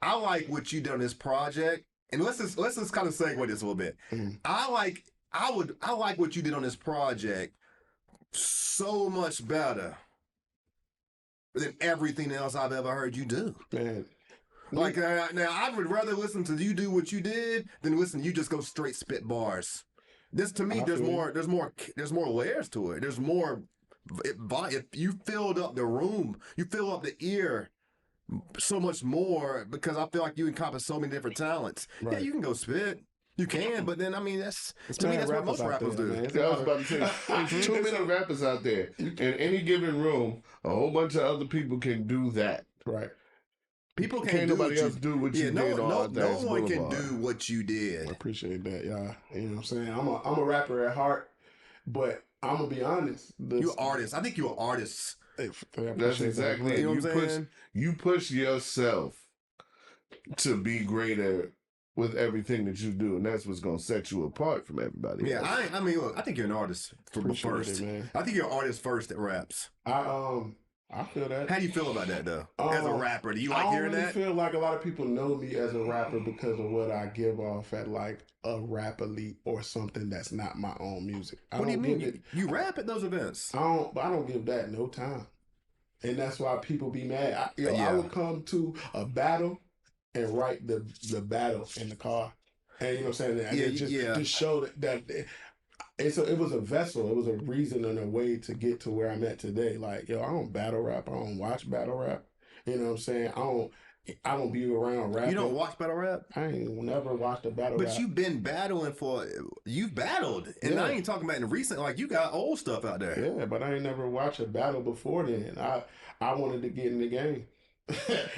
Speaker 1: I like what you did on this project, and let's just kind of segue this a little bit. I like what you did on this project so much better than everything else I've ever heard you do.
Speaker 2: Man.
Speaker 1: Like, now I would rather listen to you do what you did than listen to you just go straight spit bars. This, to me, there's more layers to it. There's more. If you filled up the room, you fill up the ear so much more, because I feel like you encompass so many different talents. Right. Yeah, you can go spit. You can, but then, I mean, that's what most rappers do.
Speaker 3: I was about to say, there's too many rappers out there. In any given room, a whole bunch of other people can do that.
Speaker 2: Right.
Speaker 1: People
Speaker 3: can't nobody else do what you did. No
Speaker 1: one can do what you did.
Speaker 2: I appreciate that, y'all. You know what I'm saying? I'm a rapper at heart, but I'm gonna be honest.
Speaker 1: You're an artist. I think you're an artist.
Speaker 3: That's exactly it. You know what I'm saying? You push yourself to be greater with everything that you do, and that's what's gonna set you apart from everybody else.
Speaker 1: I mean, look, I think you're an artist first.
Speaker 2: Man.
Speaker 1: I think you're an artist first that raps.
Speaker 2: I feel that.
Speaker 1: How do you feel about that though? As a rapper, do you like hearing that?
Speaker 2: I feel like a lot of people know me as a rapper because of what I give off at like a rap elite or something that's not my own music.
Speaker 1: What do you mean? You rap at those events?
Speaker 2: I don't give that no time, and that's why people be mad. I would come to a battle and write the battle in the car, and you know what I'm saying. And just show that it was a vessel. It was a reason and a way to get to where I'm at today. Like, I don't battle rap. I don't watch battle rap. You know what I'm saying? I don't be around rapping.
Speaker 1: You don't watch battle rap?
Speaker 2: I ain't never watched a battle rap.
Speaker 1: But you've been battling you've battled. And I ain't talking about in recent, like you got old stuff out there.
Speaker 2: Yeah, but I ain't never watched a battle before then. I wanted to get in the game.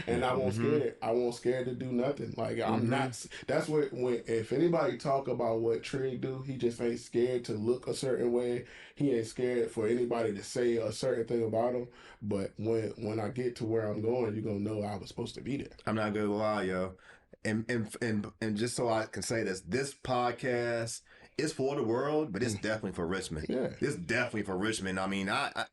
Speaker 2: And I won't scared. I won't scared to do nothing. Like I'm not. That's when if anybody talk about what Trig do, he just ain't scared to look a certain way. He ain't scared for anybody to say a certain thing about him. But when I get to where I'm going, you're gonna know I was supposed to be there.
Speaker 1: I'm not gonna lie, yo. And just so I can say this podcast is for the world, but it's definitely for Richmond.
Speaker 2: Yeah,
Speaker 1: it's definitely for Richmond. I mean, I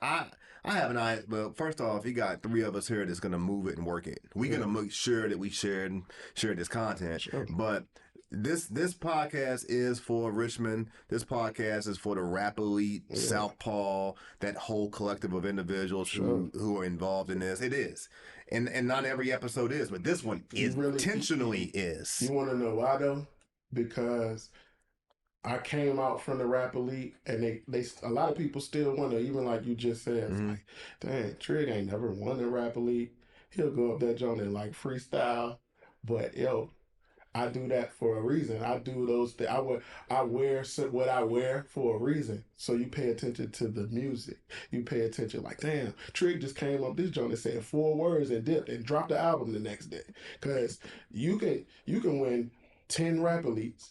Speaker 1: have an eye. Well, first off, you got 3 of us here that's gonna move it and work it. We're gonna make sure that we share this content. Sure. But this podcast is for Richmond. This podcast is for the rap elite, Southpaw, that whole collective of individuals who are involved in this. It is. And not every episode is, but this one is intentionally is.
Speaker 2: You want to know why though? Because I came out from the rap elite, and they a lot of people still wonder, even like you just said, it's like, dang, Trig ain't never won the rap elite. He'll go up that joint and like freestyle, but I do that for a reason. I do those things. I wear what I wear for a reason. So you pay attention to the music. You pay attention like, damn, Trig just came up this joint and said 4 words and dipped and dropped the album the next day. Because you can win 10 rap elites.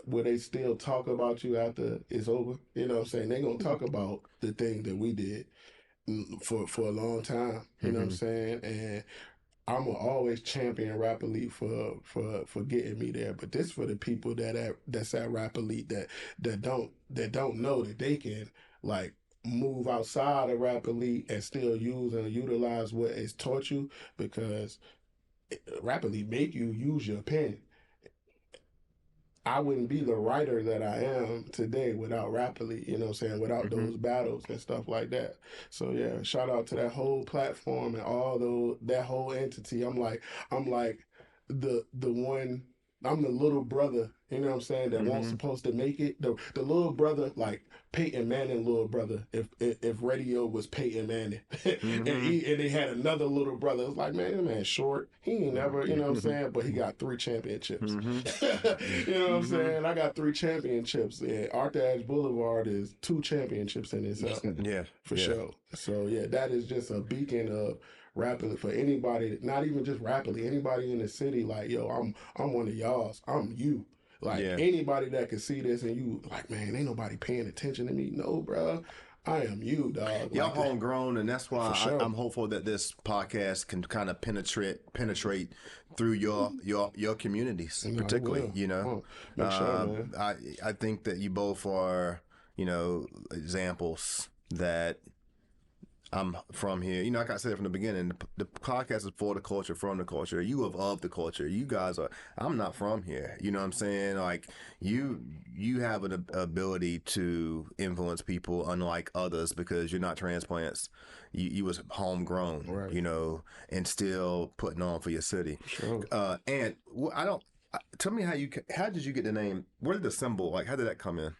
Speaker 2: Will they still talk about you after it's over? You know what I'm saying? They're going to talk about the thing that we did for a long time. You know what I'm saying? And I'm gonna always champion Rap Elite for getting me there. But this for the people that's at Rap Elite that don't know that they can like move outside of Rap Elite and still use and utilize what is taught you, because Rap Elite make you use your pen. I wouldn't be the writer that I am today without Rap Elite, you know what I'm saying, without those battles and stuff like that. So yeah, shout out to that whole platform and that whole entity. I'm like the one, I'm the little brother, you know what I'm saying, that wasn't supposed to make it. The little brother, like Peyton Manning little brother, if radio was Peyton Manning. And they had another little brother. It was like, man short. He ain't never, you know what I'm saying? But he got 3 championships. You know what I'm saying? I got 3 championships. And Ashe Boulevard is 2 championships in itself.
Speaker 1: Yeah.
Speaker 2: For sure. So yeah, that is just a beacon of rapidly for anybody, not even just rapidly, anybody in the city, like, yo, I'm one of y'all's. I'm you. Like anybody that can see this and you like, man, ain't nobody paying attention to me. No, bro. I am you, dog.
Speaker 1: Y'all homegrown, and that's why I'm hopeful that this podcast can kind of penetrate through your communities, particularly. You know,
Speaker 2: man.
Speaker 1: I think that you both are, you know, examples that I'm from here. You know, like I said from the beginning, the podcast is for the culture, from the culture. You of the culture. You guys are. I'm not from here. You know what I'm saying? Like you have an ability to influence people, unlike others, because you're not transplants. You was homegrown. Right. You know, and still putting on for your city.
Speaker 2: Sure.
Speaker 1: And tell me how did you get the name? Where did the symbol, like, how did that come in?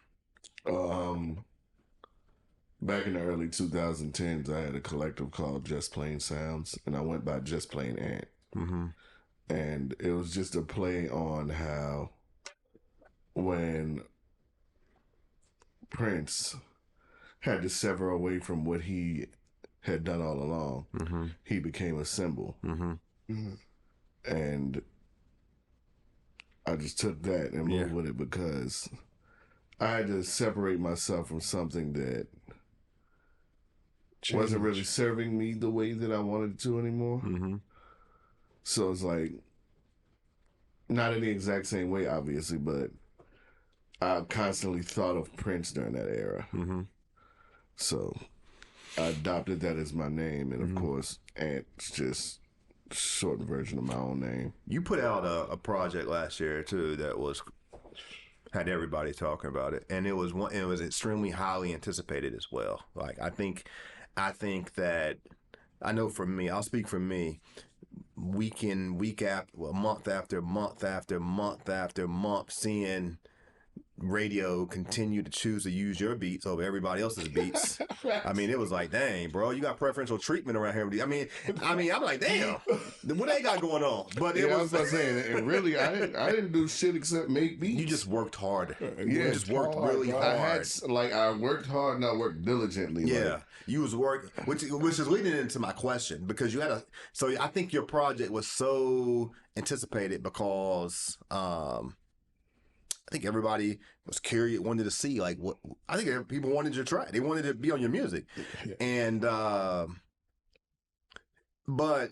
Speaker 3: Back in the early 2010s, I had a collective called Just Plain Sounds, and I went by Just Plain Ant. And it was just a play on how when Prince had to sever away from what he had done all along, he became a symbol. And I just took that and moved with it, because I had to separate myself from something that wasn't really serving me the way that I wanted to anymore. So it's like, not in the exact same way, obviously, but I constantly thought of Prince during that era. So I adopted that as my name, and of course, Ant's just short version of my own name.
Speaker 1: You put out a project last year too that had everybody talking about it, and it was extremely highly anticipated as well. Like I think that I know for me, I'll speak for me. Month after month after month after month, seeing radio continue to choose to use your beats over everybody else's beats. I mean, it was like, dang, bro, you got preferential treatment around here. I mean, I'm like, damn, what they got going on? But it was.
Speaker 3: I was saying, and really, I didn't do shit except make beats.
Speaker 1: You just worked hard.
Speaker 3: You
Speaker 1: just worked really hard.
Speaker 3: I worked hard and I worked diligently.
Speaker 1: Yeah, you was working, which is leading into my question, because you had so I think your project was so anticipated because I think everybody was curious, wanted to see like what. I think people wanted you to try. They wanted to be on your music, and but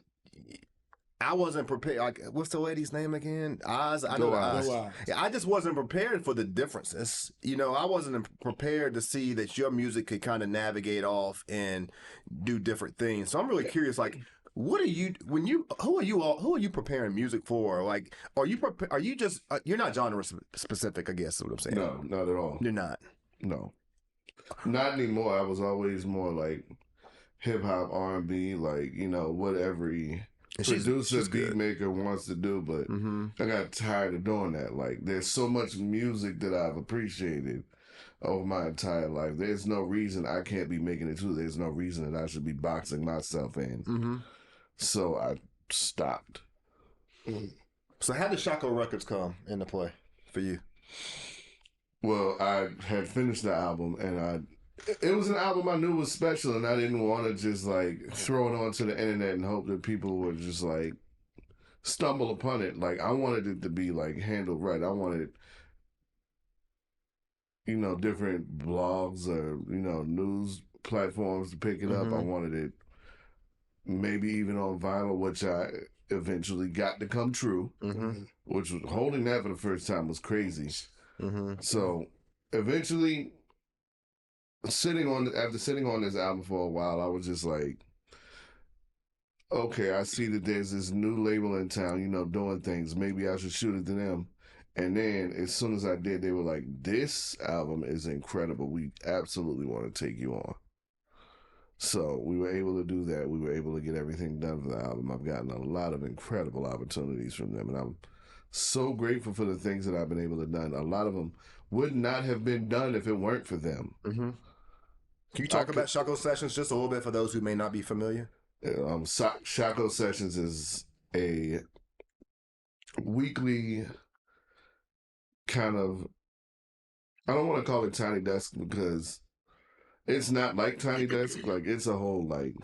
Speaker 1: I wasn't prepared. Like, what's the lady's name again? Oz. I know Oz. Yeah, I just wasn't prepared for the differences. You know, I wasn't prepared to see that your music could kind of navigate off and do different things. So I'm really curious, like. What are you who are you preparing music for? Like, are you just you're not genre specific, I guess is what I'm saying.
Speaker 3: No, not at all.
Speaker 1: You're not.
Speaker 3: No, not anymore. I was always more like hip hop, R&B, like, you know, what every producer, beat maker wants to do. But I got tired of doing that. Like, there's so much music that I've appreciated over my entire life. There's no reason I can't be making it too. There's no reason that I should be boxing myself in. So I stopped.
Speaker 1: So how did Shaco Records come into play for you?
Speaker 3: Well, I had finished the album, and it was an album I knew was special, and I didn't want to just like throw it onto the internet and hope that people would just like stumble upon it. Like, I wanted it to be like handled right. I wanted, you know, different blogs or, you know, news platforms to pick it up. I wanted it maybe even on vinyl, which I eventually got to come true, which was holding that for the first time was crazy. So eventually, after sitting on this album for a while, I was just like, okay, I see that there's this new label in town, you know, doing things. Maybe I should shoot it to them. And then as soon as I did, they were like, this album is incredible. We absolutely want to take you on. So we were able to do that. We were able to get everything done for the album. I've gotten a lot of incredible opportunities from them, and I'm so grateful for the things that I've been able to do. A lot of them would not have been done if it weren't for them.
Speaker 1: Can you talk about Shaco Sessions just a little bit for those who may not be familiar?
Speaker 3: Shaco Sessions is a weekly kind of, I don't want to call it Tiny Desk because it's not like Tiny Desk. Like, it's a whole, like,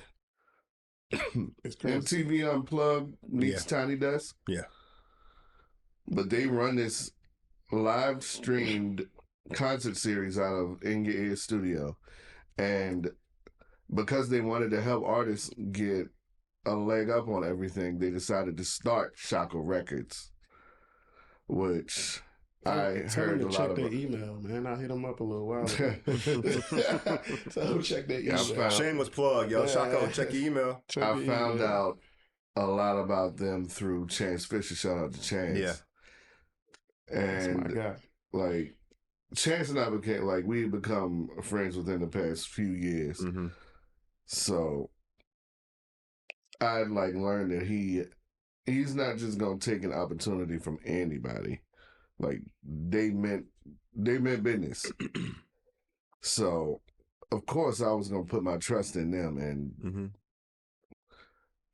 Speaker 2: it's
Speaker 3: MTV Unplugged meets Tiny Desk.
Speaker 1: Yeah.
Speaker 3: But they run this live streamed concert series out of In Your Ear Studio. And because they wanted to help artists get a leg up on everything, they decided to start Shaco Records, which I heard a lot of.
Speaker 2: Check their email, man. I hit them up a little while ago. So check their email.
Speaker 1: Shameless plug, yo. Shaco, check your email.
Speaker 3: I found out a lot about them through Chance Fisher. Shout out to Chance.
Speaker 1: Yeah.
Speaker 3: And
Speaker 2: that's my guy.
Speaker 3: Like, Chance and I we become friends within the past few years. So I learned that he's not just gonna take an opportunity from anybody. Like, they meant business. So of course I was gonna put my trust in them, and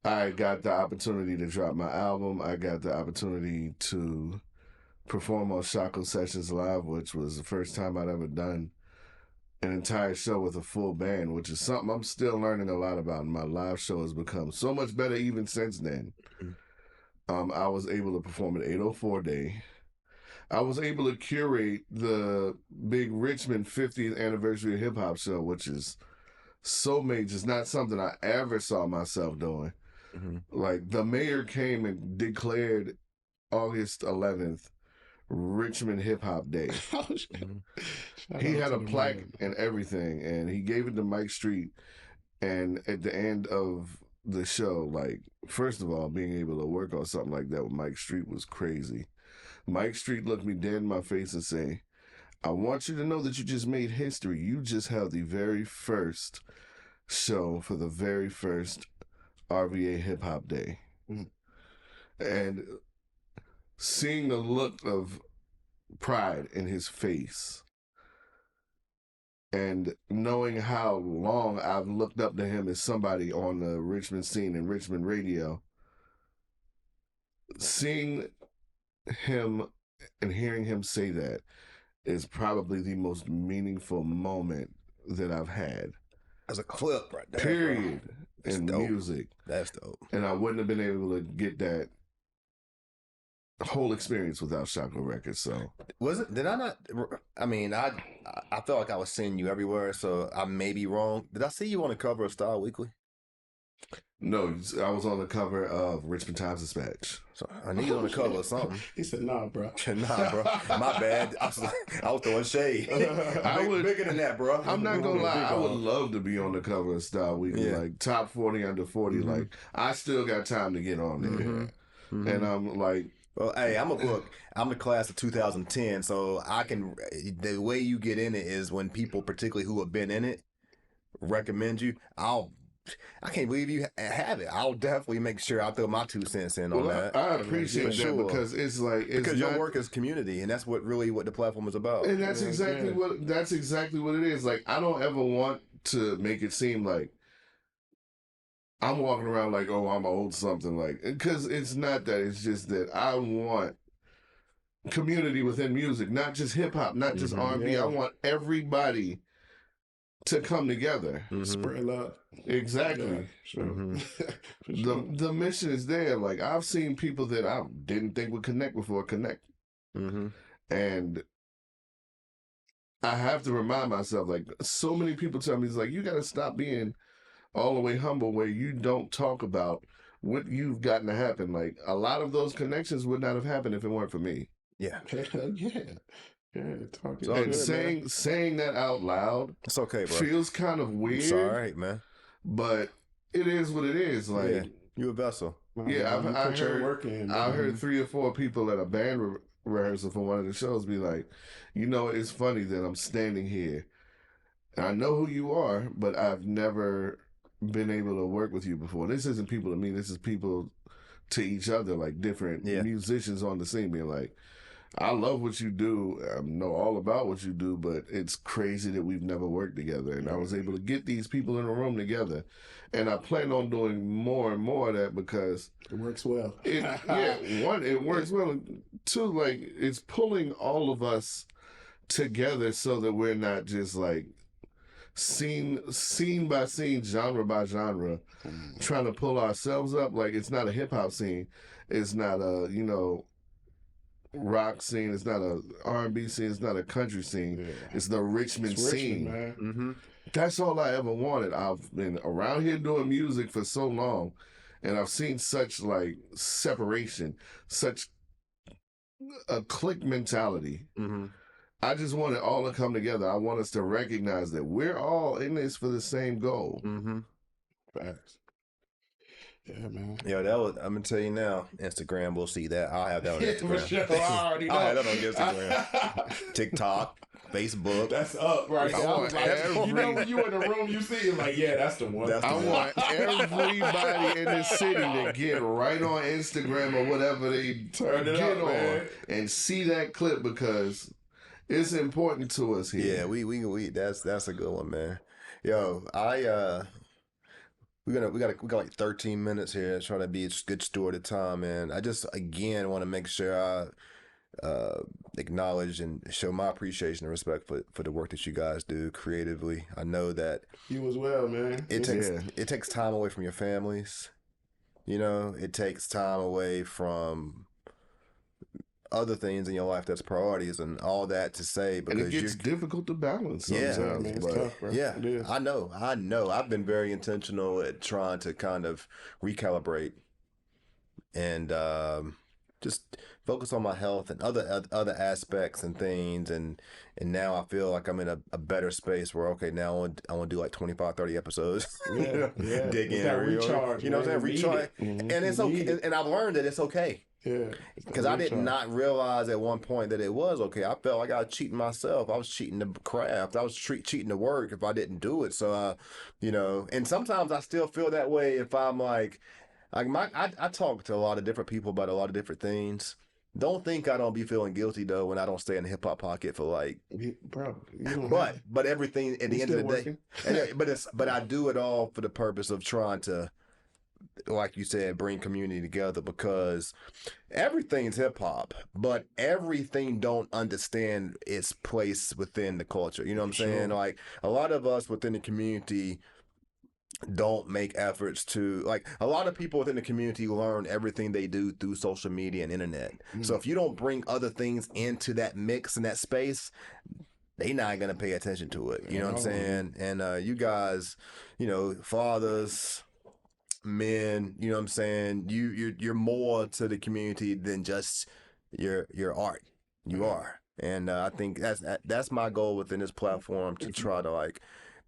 Speaker 3: I got the opportunity to drop my album. I got the opportunity to perform on Shaco Sessions Live, which was the first time I'd ever done an entire show with a full band, which is something I'm still learning a lot about. And my live show has become so much better even since then. I was able to perform at 804 Day. I was able to curate the big Richmond 50th anniversary hip hop show, which is so major. It's not something I ever saw myself doing. Like, the mayor came and declared August 11th, Richmond Hip Hop Day. He had a plaque and everything, and he gave it to Mike Street. And at the end of the show, like, first of all, being able to work on something like that with Mike Street was crazy. Mike Street looked me dead in my face and say, I want you to know that you just made history. You just held the very first show for the very first RVA Hip Hop Day. And seeing the look of pride in his face and knowing how long I've looked up to him as somebody on the Richmond scene and Richmond radio, seeing him and hearing him say that is probably the most meaningful moment that I've had.
Speaker 1: As a clip right there.
Speaker 3: Period. In music.
Speaker 1: That's dope.
Speaker 3: And I wouldn't have been able to get that whole experience without Shotgun Records. So
Speaker 1: was it? Did I not? I mean, I felt like I was seeing you everywhere, so I may be wrong. Did I see you on the cover of Style Weekly?
Speaker 3: No, I was on the cover of Richmond Times-Dispatch.
Speaker 1: So I need you on the cover of something.
Speaker 2: He said, "Nah, bro.
Speaker 1: Nah, bro. My bad. I was throwing shade. Bigger than that, bro.
Speaker 3: I'm not gonna lie. I would love to be on the cover of Style Weekly, like top 40 under 40. Like I still got time to get on there, and I'm like.
Speaker 1: Well, hey, I'm the class of 2010, so the way you get in it is when people, particularly who have been in it, recommend you. I can't believe you have it. I'll definitely make sure I throw my 2 cents in on that.
Speaker 3: I appreciate that because it's like
Speaker 1: because your work is community, and that's what the platform is about.
Speaker 3: And that's exactly what it is. Like I don't ever want to make it seem like I'm walking around like, oh, I'm old something, like, because it's not that. It's just that I want community within music, not just hip hop, not just R&B. I want everybody to come together,
Speaker 2: spread love.
Speaker 3: Exactly.
Speaker 2: Yeah,
Speaker 3: sure. The mission is there. Like I've seen people that I didn't think would connect before connect, and I have to remind myself. Like so many people tell me, it's like you got to stop being all the way humble where you don't talk about what you've gotten to happen. Like a lot of those connections would not have happened if it weren't for me.
Speaker 1: Yeah.
Speaker 2: Talking
Speaker 3: and saying that out loud,
Speaker 1: it's okay, bro.
Speaker 3: Feels kind of weird.
Speaker 1: It's all right, man.
Speaker 3: But it is what it is. Like
Speaker 1: you a vessel.
Speaker 3: Yeah, I heard 3 or 4 people at a band rehearsal for one of the shows be like, you know, it's funny that I'm standing here. And I know who you are, but I've never been able to work with you before. This isn't people to me. This is people to each other, like different musicians on the scene being like, I love what you do. I know all about what you do, but it's crazy that we've never worked together. And I was able to get these people in a room together. And I plan on doing more and more of that because
Speaker 2: it works well.
Speaker 3: One, it works well. 2, like it's pulling all of us together so that we're not just like scene by scene, genre by genre, trying to pull ourselves up. Like it's not a hip hop scene. It's not a, rock scene. It's not a R&B scene. It's not a country scene. Yeah. It's the Richmond scene.
Speaker 2: Man.
Speaker 3: That's all I ever wanted. I've been around here doing music for so long, and I've seen such like separation, such a clique mentality. I just want it all to come together. I want us to recognize that we're all in this for the same goal.
Speaker 2: Facts. Yeah, man.
Speaker 1: Yo, I'm gonna tell you now. Instagram, we'll see that. I'll have that on Instagram.
Speaker 2: For sure. I already know.
Speaker 1: I'll have that on Instagram. TikTok, Facebook.
Speaker 2: That's up right now. When you in the room, you see it like, yeah, that's the one.
Speaker 3: I want everybody in the city to get right on Instagram or whatever they
Speaker 2: turn it
Speaker 3: get
Speaker 2: up,
Speaker 3: on
Speaker 2: man.
Speaker 3: And see that clip because it's important to us here.
Speaker 1: Yeah, we that's a good one, man. Yo, we got like 13 minutes here. Trying to be a good steward of time, and I just again want to make sure I acknowledge and show my appreciation and respect for the work that you guys do creatively. I know that
Speaker 2: you as well, man.
Speaker 1: It takes time away from your families. It takes time away from other things in your life that's priorities and all that to say because
Speaker 3: and it gets difficult to balance sometimes.
Speaker 2: Yeah, man, it's tough, bro.
Speaker 1: Yeah, it is. I know. I've been very intentional at trying to kind of recalibrate and just focus on my health and other aspects and things. And now I feel like I'm in a better space where, okay, now I want to do like 25, 30 episodes.
Speaker 2: Yeah, yeah.
Speaker 1: Dig
Speaker 2: It's
Speaker 1: in.
Speaker 2: that recharge,
Speaker 1: you know what I'm saying? Recharge.
Speaker 2: Mm-hmm.
Speaker 1: And it's okay. And I've learned that it's okay.
Speaker 2: Yeah.
Speaker 1: Because I did not realize at one point that it was okay. I felt like I was cheating myself. I was cheating the craft. I was cheating the work if I didn't do it. So, and sometimes I still feel that way if I'm like I talk to a lot of different people about a lot of different things. Don't think I don't be feeling guilty though when I don't stay in the hip hop pocket for like,
Speaker 2: bro.
Speaker 1: But everything at the end of the day, but I do it all for the purpose of trying to, like you said, bring community together, because everything's hip hop, but everything don't understand its place within the culture. You know what I'm saying? Like a lot of us within the community don't make efforts to, like, a lot of people within the community learn everything they do through social media and internet. So if you don't bring other things into that mix and that space, they not gonna pay attention to it. You know what I'm saying? And you guys, fathers, men, you know what I'm saying, you're more to the community than just your art. You are. And I think that's my goal within this platform, to try to like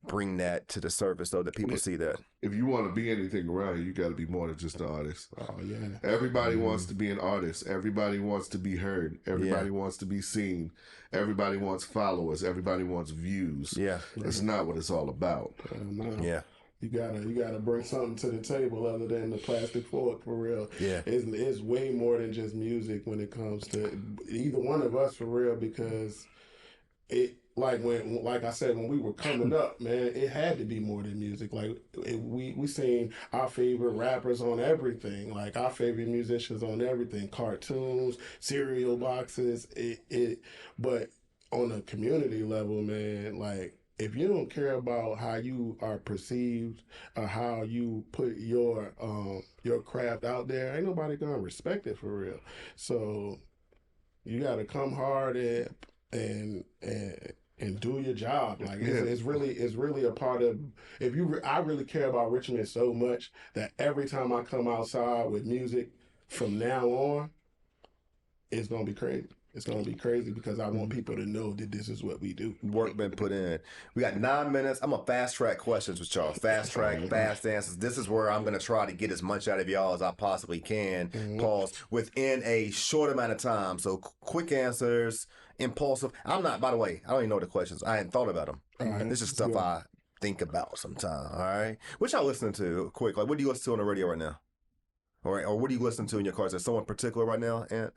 Speaker 1: bring that to the surface so that people see that.
Speaker 3: If you want to be anything around here, you got to be more than just an artist.
Speaker 2: Oh yeah.
Speaker 3: Everybody wants to be an artist. Everybody wants to be heard. Everybody wants to be seen. Everybody wants followers. Everybody wants views.
Speaker 1: Yeah.
Speaker 3: That's not what it's all about.
Speaker 1: Yeah.
Speaker 2: You gotta bring something to the table other than the plastic fork, for real.
Speaker 1: Yeah.
Speaker 2: It's way more than just music when it comes to either one of us, for real, because it, like I said, when we were coming up, man, it had to be more than music. Like we seen our favorite rappers on everything, like our favorite musicians on everything, cartoons, cereal boxes. But on a community level, man, like if you don't care about how you are perceived or how you put your craft out there, ain't nobody gonna respect it, for real. So you gotta come hard and do your job. Like it's really a part of, I really care about Richmond so much that every time I come outside with music from now on, it's gonna be crazy. It's gonna be crazy because I want people to know that this is what we do.
Speaker 1: Work been put in. We got 9 minutes. I'm gonna fast track questions with y'all. Fast track, fast answers. This is where I'm gonna try to get as much out of y'all as I possibly can. Pause within a short amount of time. So quick answers, impulsive. I'm not. By the way, I don't even know the questions. I hadn't thought about them. This is stuff I think about sometimes. All right. What y'all listening to? Quick. Like, what do you listen to on the radio right now? Or what do you listen to in your car? Is there someone particular right now, Ant?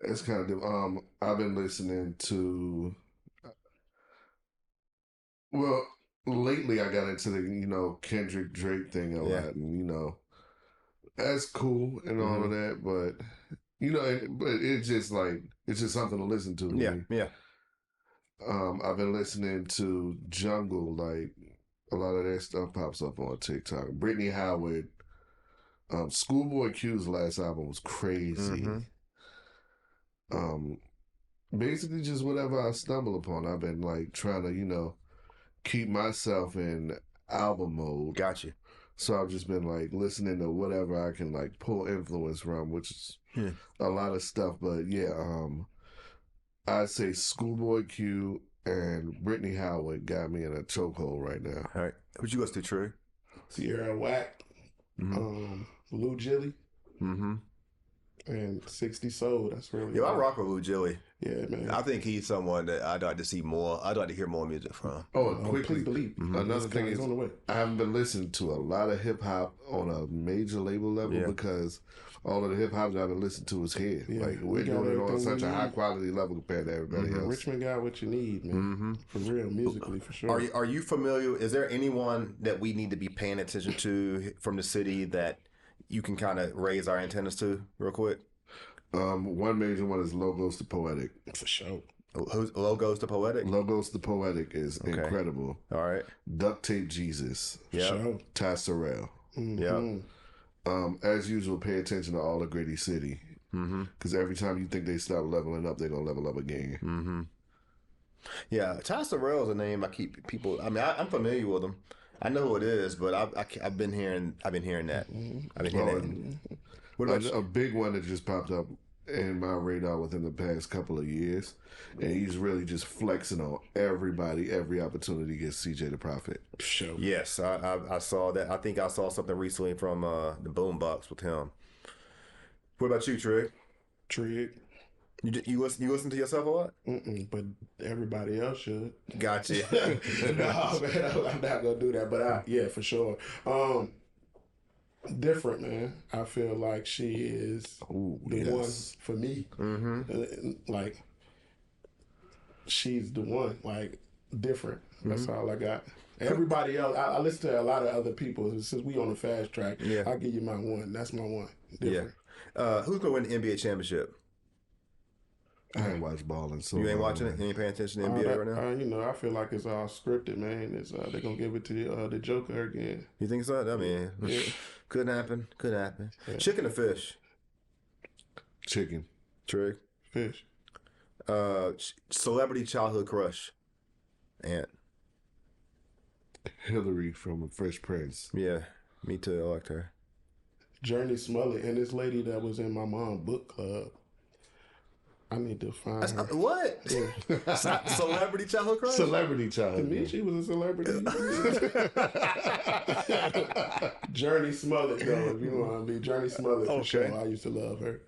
Speaker 3: It's kind of I've been listening to, well, lately I got into the Kendrick Drake thing a lot, and that's cool and all of that, but but it's just something to listen to.
Speaker 1: Yeah.
Speaker 3: I've been listening to Jungle, like a lot of that stuff pops up on TikTok. Brittany Howard, Schoolboy Q's last album was crazy. Basically just whatever I stumble upon. I've been like trying to, keep myself in album mode.
Speaker 1: Gotcha.
Speaker 3: So I've just been like listening to whatever I can like pull influence from, which is a lot of stuff. But yeah, I'd say Schoolboy Q and Brittany Howard got me in a chokehold right now.
Speaker 1: All right. What you listen to, Trig?
Speaker 2: Sierra Whack, Lou Jilly. And 60 Soul. That's really
Speaker 1: I rock with Lou Jilly.
Speaker 2: Yeah, man.
Speaker 1: I think he's someone that I'd like to see more. I'd like to hear more music from.
Speaker 3: Quickly,
Speaker 2: please believe.
Speaker 3: Another thing is,
Speaker 2: on the way.
Speaker 3: I haven't been listening to a lot of hip hop on a major label level because all of the hip hop that I've been listening to is here. Like we're doing it on such a high quality level compared to everybody else.
Speaker 2: Richmond got what you need, man. For real, musically, for sure.
Speaker 1: Are you familiar? Is there anyone that we need to be paying attention to from the city that you can kind of raise our antennas to real quick?
Speaker 3: One major one is Logos the Poetic.
Speaker 2: For sure.
Speaker 1: Who's Logos the Poetic?
Speaker 3: Logos the Poetic is incredible.
Speaker 1: All right.
Speaker 3: Duct Tape Jesus.
Speaker 1: Yeah.
Speaker 2: Sure.
Speaker 3: Ty Sorrell.
Speaker 1: Yeah.
Speaker 3: As usual, pay attention to All the Gritty City. Because every time you think they stop leveling up, they're going to level up again.
Speaker 1: Yeah. Ty Sorrell is a name I keep people. I mean, I'm familiar with him. I know who it is, but I've been hearing that. I've been hearing that. What about
Speaker 3: a big one that just popped up in my radar within the past couple of years, and he's really just flexing on everybody every opportunity he gets. CJ the Prophet.
Speaker 2: Sure.
Speaker 1: Yes, I saw that. I think I saw something recently from the Boombox with him. What about you, Trig?
Speaker 2: Trig.
Speaker 1: You listen to yourself a lot?
Speaker 2: But everybody else should.
Speaker 1: Gotcha.
Speaker 2: No, man, I'm not gonna do that. But yeah, for sure. Different, man. I feel like she is the one for me. Like, she's the one. Like, different. That's all I got. Everybody else, I listen to a lot of other people. Since we on the fast track, I'll give you my one. That's my one. Different.
Speaker 1: Yeah. Who's gonna win the NBA championship?
Speaker 3: I ain't watched balling, so
Speaker 1: you ain't watching it. You ain't paying attention to NBA right now.
Speaker 2: I feel like it's all scripted, man. It's they're gonna give it to the Joker again.
Speaker 1: You think so? I mean, could happen. Could happen. Yeah. Chicken or fish?
Speaker 3: Chicken.
Speaker 1: Trig.
Speaker 2: Fish.
Speaker 1: Celebrity childhood crush. Ant.
Speaker 3: Hillary from Fresh Prince.
Speaker 1: Yeah, me too. I liked her.
Speaker 2: Journey Smollett and this lady that was in my mom's book club. I need to find her.
Speaker 1: What? Yeah. Celebrity childhood crush?
Speaker 3: Celebrity childhood.
Speaker 2: To me, she was a celebrity. Journey Smollett, though, if you want to be. Journey Smollett, for sure. I used to love her.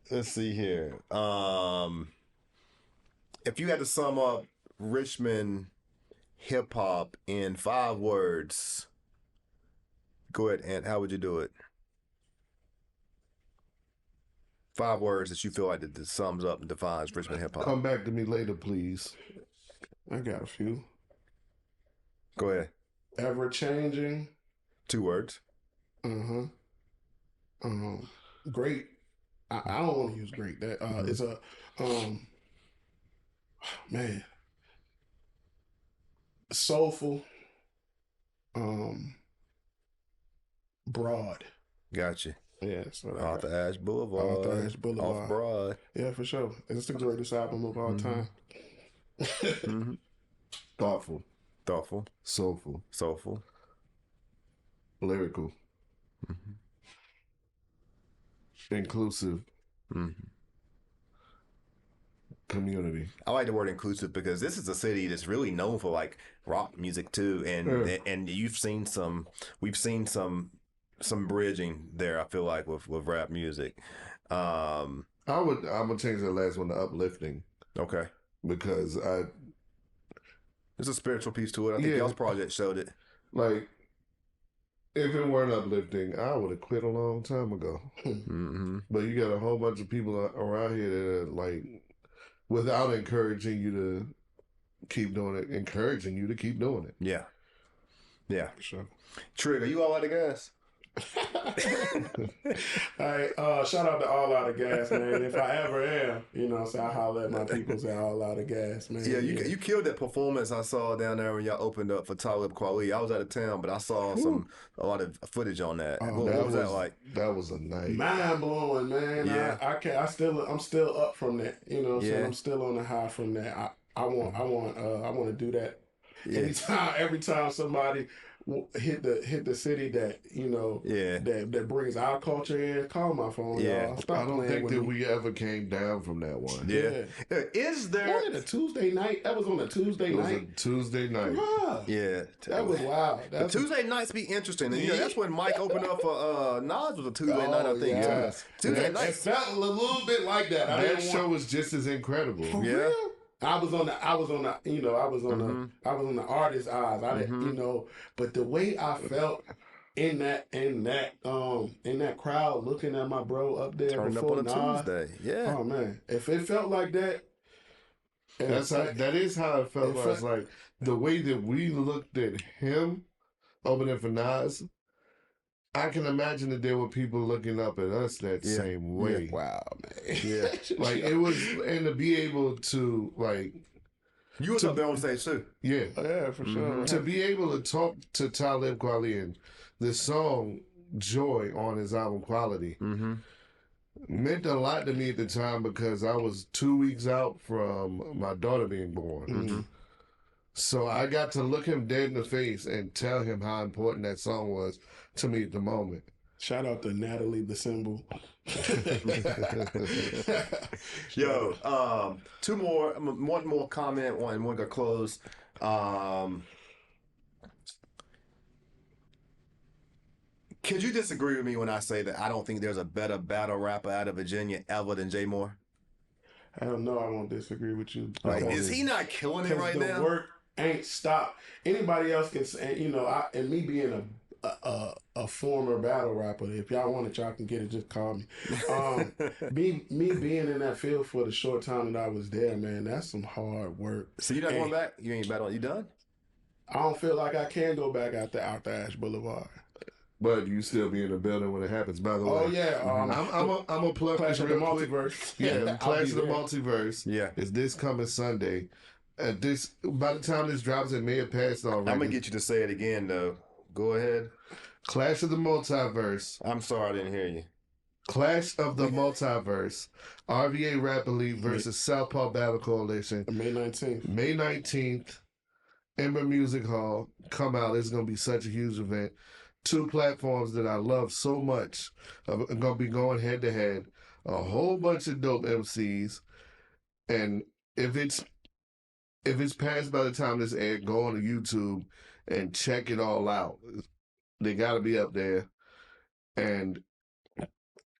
Speaker 1: Let's see here. If you had to sum up Richmond hip-hop in 5 words, go ahead, Ant. How would you do it? 5 words that you feel like that sums up and defines Richmond hip hop.
Speaker 3: Come back to me later, please.
Speaker 2: I got a few.
Speaker 1: Go ahead.
Speaker 2: Ever changing.
Speaker 1: 2 words.
Speaker 2: Great. I don't want to use great. That it's a man. Soulful. Broad.
Speaker 1: Gotcha.
Speaker 2: Yeah, so
Speaker 1: off the Ashe Boulevard.
Speaker 2: Off the Ashe Boulevard.
Speaker 1: Off Broad.
Speaker 2: Yeah, for sure. It's the greatest album of all time.
Speaker 3: Thoughtful.
Speaker 1: Soulful.
Speaker 3: Lyrical. Inclusive. Community.
Speaker 1: I like the word inclusive because this is a city that's really known for like rock music too, and we've seen some bridging there. I feel like with rap music.
Speaker 3: I'm gonna change the last one to uplifting.
Speaker 1: Okay.
Speaker 3: Because
Speaker 1: there's a spiritual piece to it. I think y'all's project showed it.
Speaker 3: Like, if it weren't uplifting, I would have quit a long time ago. But you got a whole bunch of people around here that are like, without encouraging you to keep doing it, encouraging you to keep doing it.
Speaker 1: Yeah.
Speaker 2: For sure.
Speaker 1: Trig, are you all out of gas?
Speaker 2: Hey, shout out to All Out of Gas, man. If I ever am, so I holler at my people, say All Out of Gas, man.
Speaker 1: Yeah, you killed that performance I saw down there when y'all opened up for Talib Kweli. I was out of town, but I saw a lot of footage on that. What was that like?
Speaker 3: That was a night.
Speaker 2: Mind blowing, man. Yeah. I'm still up from that. So I'm still on the high from that. I want to do that. Yeah. Every time somebody hit the city that that brings our culture in, call my phone, y'all.
Speaker 3: I don't think that we ever came down from that one.
Speaker 1: Is there
Speaker 2: was it a Tuesday night? That was on a Tuesday night.
Speaker 3: It was a Tuesday night.
Speaker 2: Wow.
Speaker 1: Yeah,
Speaker 2: that was wild.
Speaker 1: The Tuesday nights be interesting, and that's when Mike opened up for Nas was a Tuesday night, I think.
Speaker 2: Yes.
Speaker 1: Tuesday night.
Speaker 2: It felt a little bit like that.
Speaker 3: That show was just as incredible.
Speaker 2: For real? I was on the artist's eyes. I didn't, but the way I felt in that crowd looking at my bro up there
Speaker 1: turned
Speaker 2: before
Speaker 1: up on a Tuesday. Yeah.
Speaker 2: Oh man, if it felt like that,
Speaker 3: that is how it felt. It's like the way that we looked at him opening for Nas. I can imagine that there were people looking up at us that same way.
Speaker 2: Yeah. Wow, man.
Speaker 1: Yeah.
Speaker 3: Like it was, and to be able to like.
Speaker 1: You was up there on stage too.
Speaker 3: Yeah.
Speaker 2: Yeah, for sure.
Speaker 3: To be able to talk to Talib Kweli and the song Joy on his album Quality meant a lot to me at the time because I was 2 weeks out from my daughter being born. So I got to look him dead in the face and tell him how important that song was to me at the moment.
Speaker 2: Shout out to Natalie the Symbol.
Speaker 1: Yo, one more comment, one to close. Could you disagree with me when I say that I don't think there's a better battle rapper out of Virginia ever than Jay Moore?
Speaker 2: Hell no, I won't disagree with you.
Speaker 1: Like, is he not killing it right now?
Speaker 2: The work ain't stopped. Anybody else can say, and me being a former battle rapper, if y'all want it, y'all can get it, just call me. Me being in that field for the short time that I was there, man, that's some hard work.
Speaker 1: So you're not going back? You ain't battling? You done?
Speaker 2: I don't feel like I can go back out the Ashe Boulevard.
Speaker 3: But you still be in the building when it happens, by the way.
Speaker 2: Oh, yeah.
Speaker 3: I'm a plug
Speaker 2: Clash of the Multiverse.
Speaker 3: Yeah, Clash of the Multiverse.
Speaker 1: Yeah.
Speaker 3: Is this coming Sunday. By the time this drops, it may have passed already.
Speaker 1: I'm going to get you to say it again, though. Go ahead.
Speaker 3: Clash of the Multiverse.
Speaker 1: I'm sorry I didn't hear you.
Speaker 3: Clash of the Multiverse. RVA Rap Elite versus Southpaw Battle Coalition.
Speaker 2: May 19th.
Speaker 3: May 19th. Ember Music Hall. Come out. It's going to be such a huge event. 2 platforms that I love so much are going to be going head to head. A whole bunch of dope MCs. And if it's passed by the time this aired, go on to YouTube and check it all out. They got to be up there. And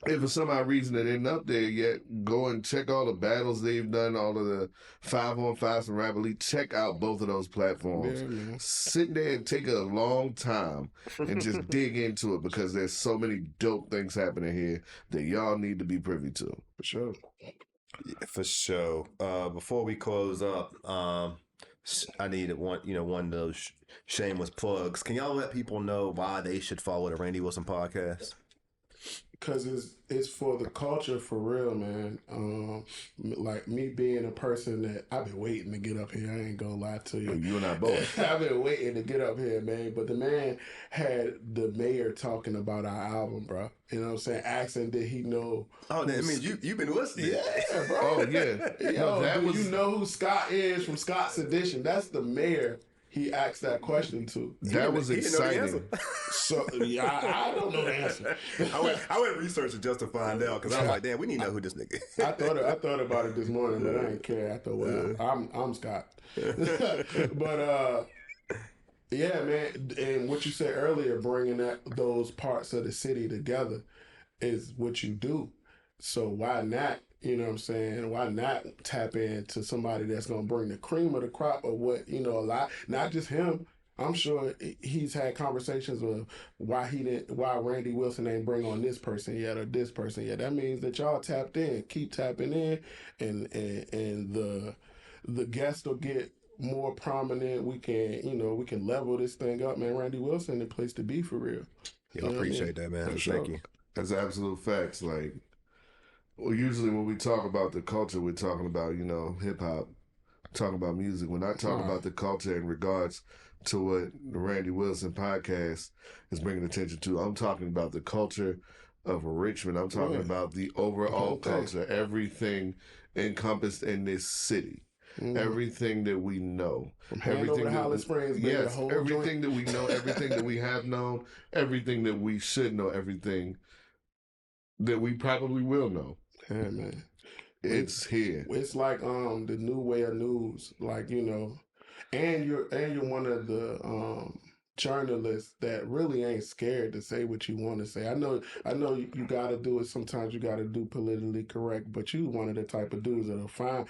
Speaker 3: if for some odd reason it ain't up there yet, go and check all the battles they've done, all of the 5-on-5s from Rap Elite. Check out both of those platforms.
Speaker 2: Yeah,
Speaker 3: sit there and take a long time and just dig into it, because there's so many dope things happening here that y'all need to be privy to.
Speaker 2: For sure.
Speaker 1: Yeah, for sure. Before we close up, I need one of those shameless plugs. Can y'all let people know why they should follow the Randy Wilson podcast?
Speaker 2: Because it's for the culture, for real, man. Like me being a person that I've been waiting to get up here. I ain't gonna lie to you.
Speaker 3: You and I both.
Speaker 2: I've been waiting to get up here, man. But the man had the mayor talking about our album, bro. You know what I'm saying? Asking, did he know?
Speaker 1: Oh, that means you've been listening.
Speaker 2: Yeah, bro.
Speaker 3: Oh, yeah.
Speaker 2: Yo, you know who Scott is from Scott's Edition? That's the mayor he asked that question to.
Speaker 3: That was exciting.
Speaker 2: So I don't know the answer.
Speaker 1: I went research it just to find out, because I was like, damn, we need to know who this nigga is.
Speaker 2: I thought about it this morning, but I didn't care. I thought, well, I'm Scott. But yeah, man, and what you said earlier, bringing those parts of the city together is what you do. So why not? You know what I'm saying? Why not tap into somebody that's going to bring the cream of the crop of what, a lot, not just him. I'm sure he's had conversations with why Randy Wilson ain't bring on this person yet or this person yet. That means that y'all tapped in, keep tapping in, and the guests will get more prominent. We can level this thing up, man. Randy Wilson, the place to be, for real.
Speaker 1: Yeah, I appreciate that, man. Thank you.
Speaker 3: That's absolute facts. Well, usually when we talk about the culture, we're talking about, hip hop, talking about music. We're not talking about the culture in regards to what the Randy Wilson podcast is bringing attention to. I'm talking about the culture of Richmond. I'm talking about the overall culture, everything encompassed in this city. Mm-hmm. Everything that we know, everything that Hollis Springs, yes, everything that we know, everything that we have known, everything that we should know, everything that we probably will know.
Speaker 2: Yeah, man.
Speaker 3: It's here.
Speaker 2: It's like the new way of news, and you're one of the journalists that really ain't scared to say what you want to say. I know you got to do it. Sometimes you got to do politically correct, but you one of the type of dudes that'll find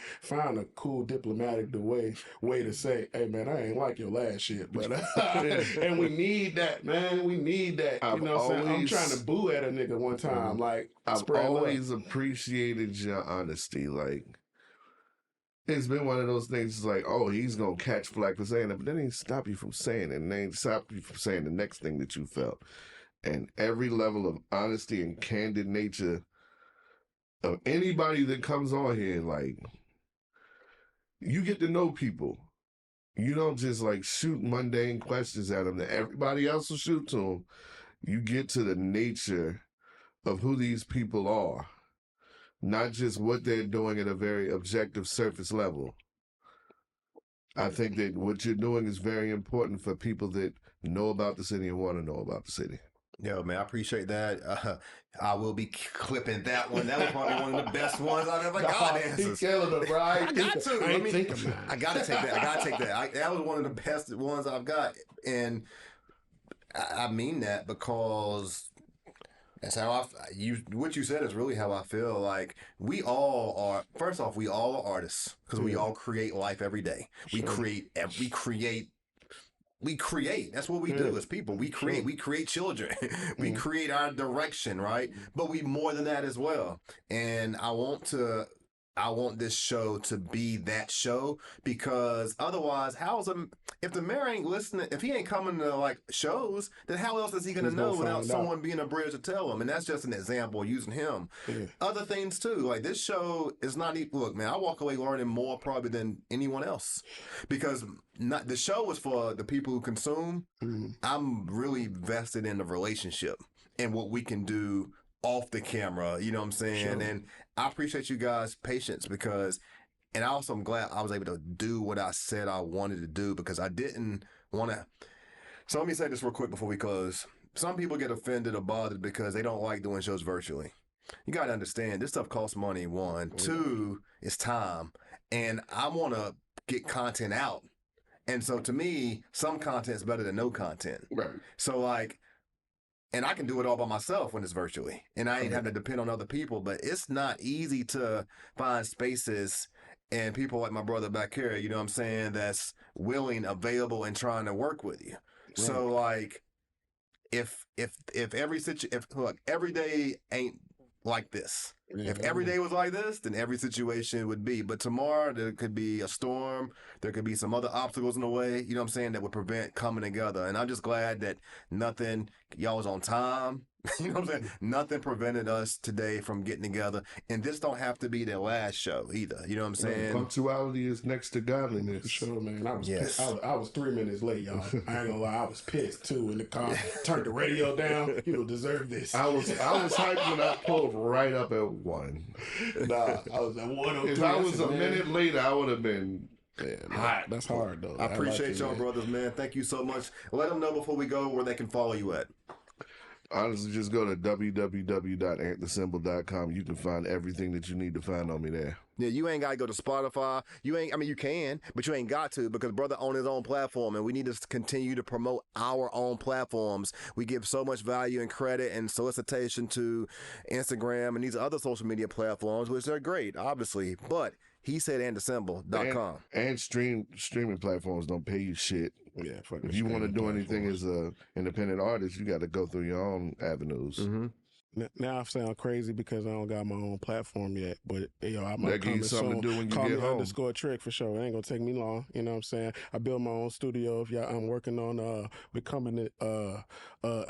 Speaker 2: a cool diplomatic way to say, hey man, I ain't like your last shit, but and we need that, man. We need that. You know what I'm saying? I'm trying to boo at a nigga one time.
Speaker 3: I've always appreciated your honesty. It's been one of those things, he's going to catch flack for saying that, but that ain't stop you from saying it, and they ain't stop you from saying the next thing that you felt. And every level of honesty and candid nature of anybody that comes on here, you get to know people. You don't just, shoot mundane questions at them that everybody else will shoot to them. You get to the nature of who these people are. Not just what they're doing at a very objective surface level. I think that what you're doing is very important for people that know about the city and want to know about the city.
Speaker 1: Yo, man, I appreciate that. I will be clipping that one. That was probably one of the best ones I've ever got.
Speaker 3: He's killing it, right?
Speaker 1: I got to.
Speaker 2: I ain't thinking, man.
Speaker 1: I gotta take that. That was one of the best ones I've got, and I mean that because that's how what you said is really how I feel. Like we all are. First off, we all are artists because we all create life every day. We create. That's what we do as people. We create children. We create our direction, right? But we more than that as well. And I want this show to be that show because otherwise, if the mayor ain't listening, if he ain't coming to like shows, then how else is he gonna know without someone being a bridge to tell him? And that's just an example using him. Yeah. Other things too, like this show is not. Look, man, I walk away learning more probably than anyone else because the show was for the people who consume. Mm-hmm. I'm really vested in the relationship and what we can do off the camera, you know what I'm saying? Sure. And I appreciate you guys' patience and I also am glad I was able to do what I said I wanted to do because I didn't want to. So let me say this real quick before we close. Some people get offended or bothered because they don't like doing shows virtually. You got to understand, this stuff costs money, one. Two, it's time. And I want to get content out. And so to me, some content is better than no content.
Speaker 3: Right.
Speaker 1: So like, and I can do it all by myself when it's virtually. And I ain't having to depend on other people. But it's not easy to find spaces and people like my brother back here, you know what I'm saying, that's willing, available, and trying to work with you. Right. So like, if every day ain't like this. Yeah. If every day was like this, then every situation would be. But tomorrow, there could be a storm. There could be some other obstacles in the way, you know what I'm saying, that would prevent coming together. And I'm just glad that y'all was on time. You know what I'm saying? Nothing prevented us today from getting together. And this don't have to be their last show either. You know what I'm saying?
Speaker 3: Punctuality is next to godliness.
Speaker 2: For sure, man. I was pissed. I was 3 minutes late, y'all. I ain't gonna lie. I was pissed too in the car. Turned the radio down. You don't deserve this.
Speaker 3: I was hyped when I pulled right up at 1.
Speaker 2: Nah, I was at 1:03.
Speaker 3: If I was a minute later, I would have been.
Speaker 2: Yeah, that's hard though.
Speaker 1: I appreciate y'all, brothers, man. Thank you so much. Let them know before we go where they can follow you at.
Speaker 3: Honestly, just go to www.antthesymbol.com. You can find everything that you need to find on me there.
Speaker 1: Yeah, you ain't got to go to Spotify. You can, but you ain't got to because brother owns his own platform, and we need to continue to promote our own platforms. We give so much value and credit and solicitation to Instagram and these other social media platforms, which are great, obviously, but he said antthesymbol.com.
Speaker 3: And streaming platforms don't pay you shit.
Speaker 2: Yeah,
Speaker 3: if you want to do anything as a independent artist, you got to go through your own avenues.
Speaker 2: Mm-hmm. Now I sound crazy because I don't got my own platform yet, but I might
Speaker 3: come soon. To do when you
Speaker 2: Call
Speaker 3: get
Speaker 2: me
Speaker 3: home.
Speaker 2: _Trig for sure. It ain't gonna take me long. You know what I'm saying? I built my own studio. I'm working on becoming a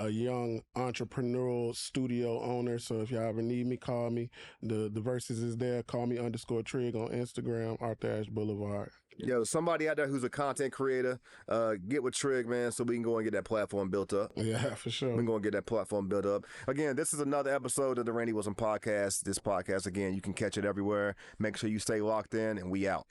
Speaker 2: young entrepreneurial studio owner. So if y'all ever need me, call me. The verses is there. Call me _Trig on Instagram, Ashe Boulevard.
Speaker 1: Yo, somebody out there who's a content creator, get with Trig, man, so we can go and get that platform built up.
Speaker 2: Yeah, for sure.
Speaker 1: We're going to get that platform built up. Again, this is another episode of the Randy Wilson Podcast. This podcast, again, you can catch it everywhere. Make sure you stay locked in, and we out.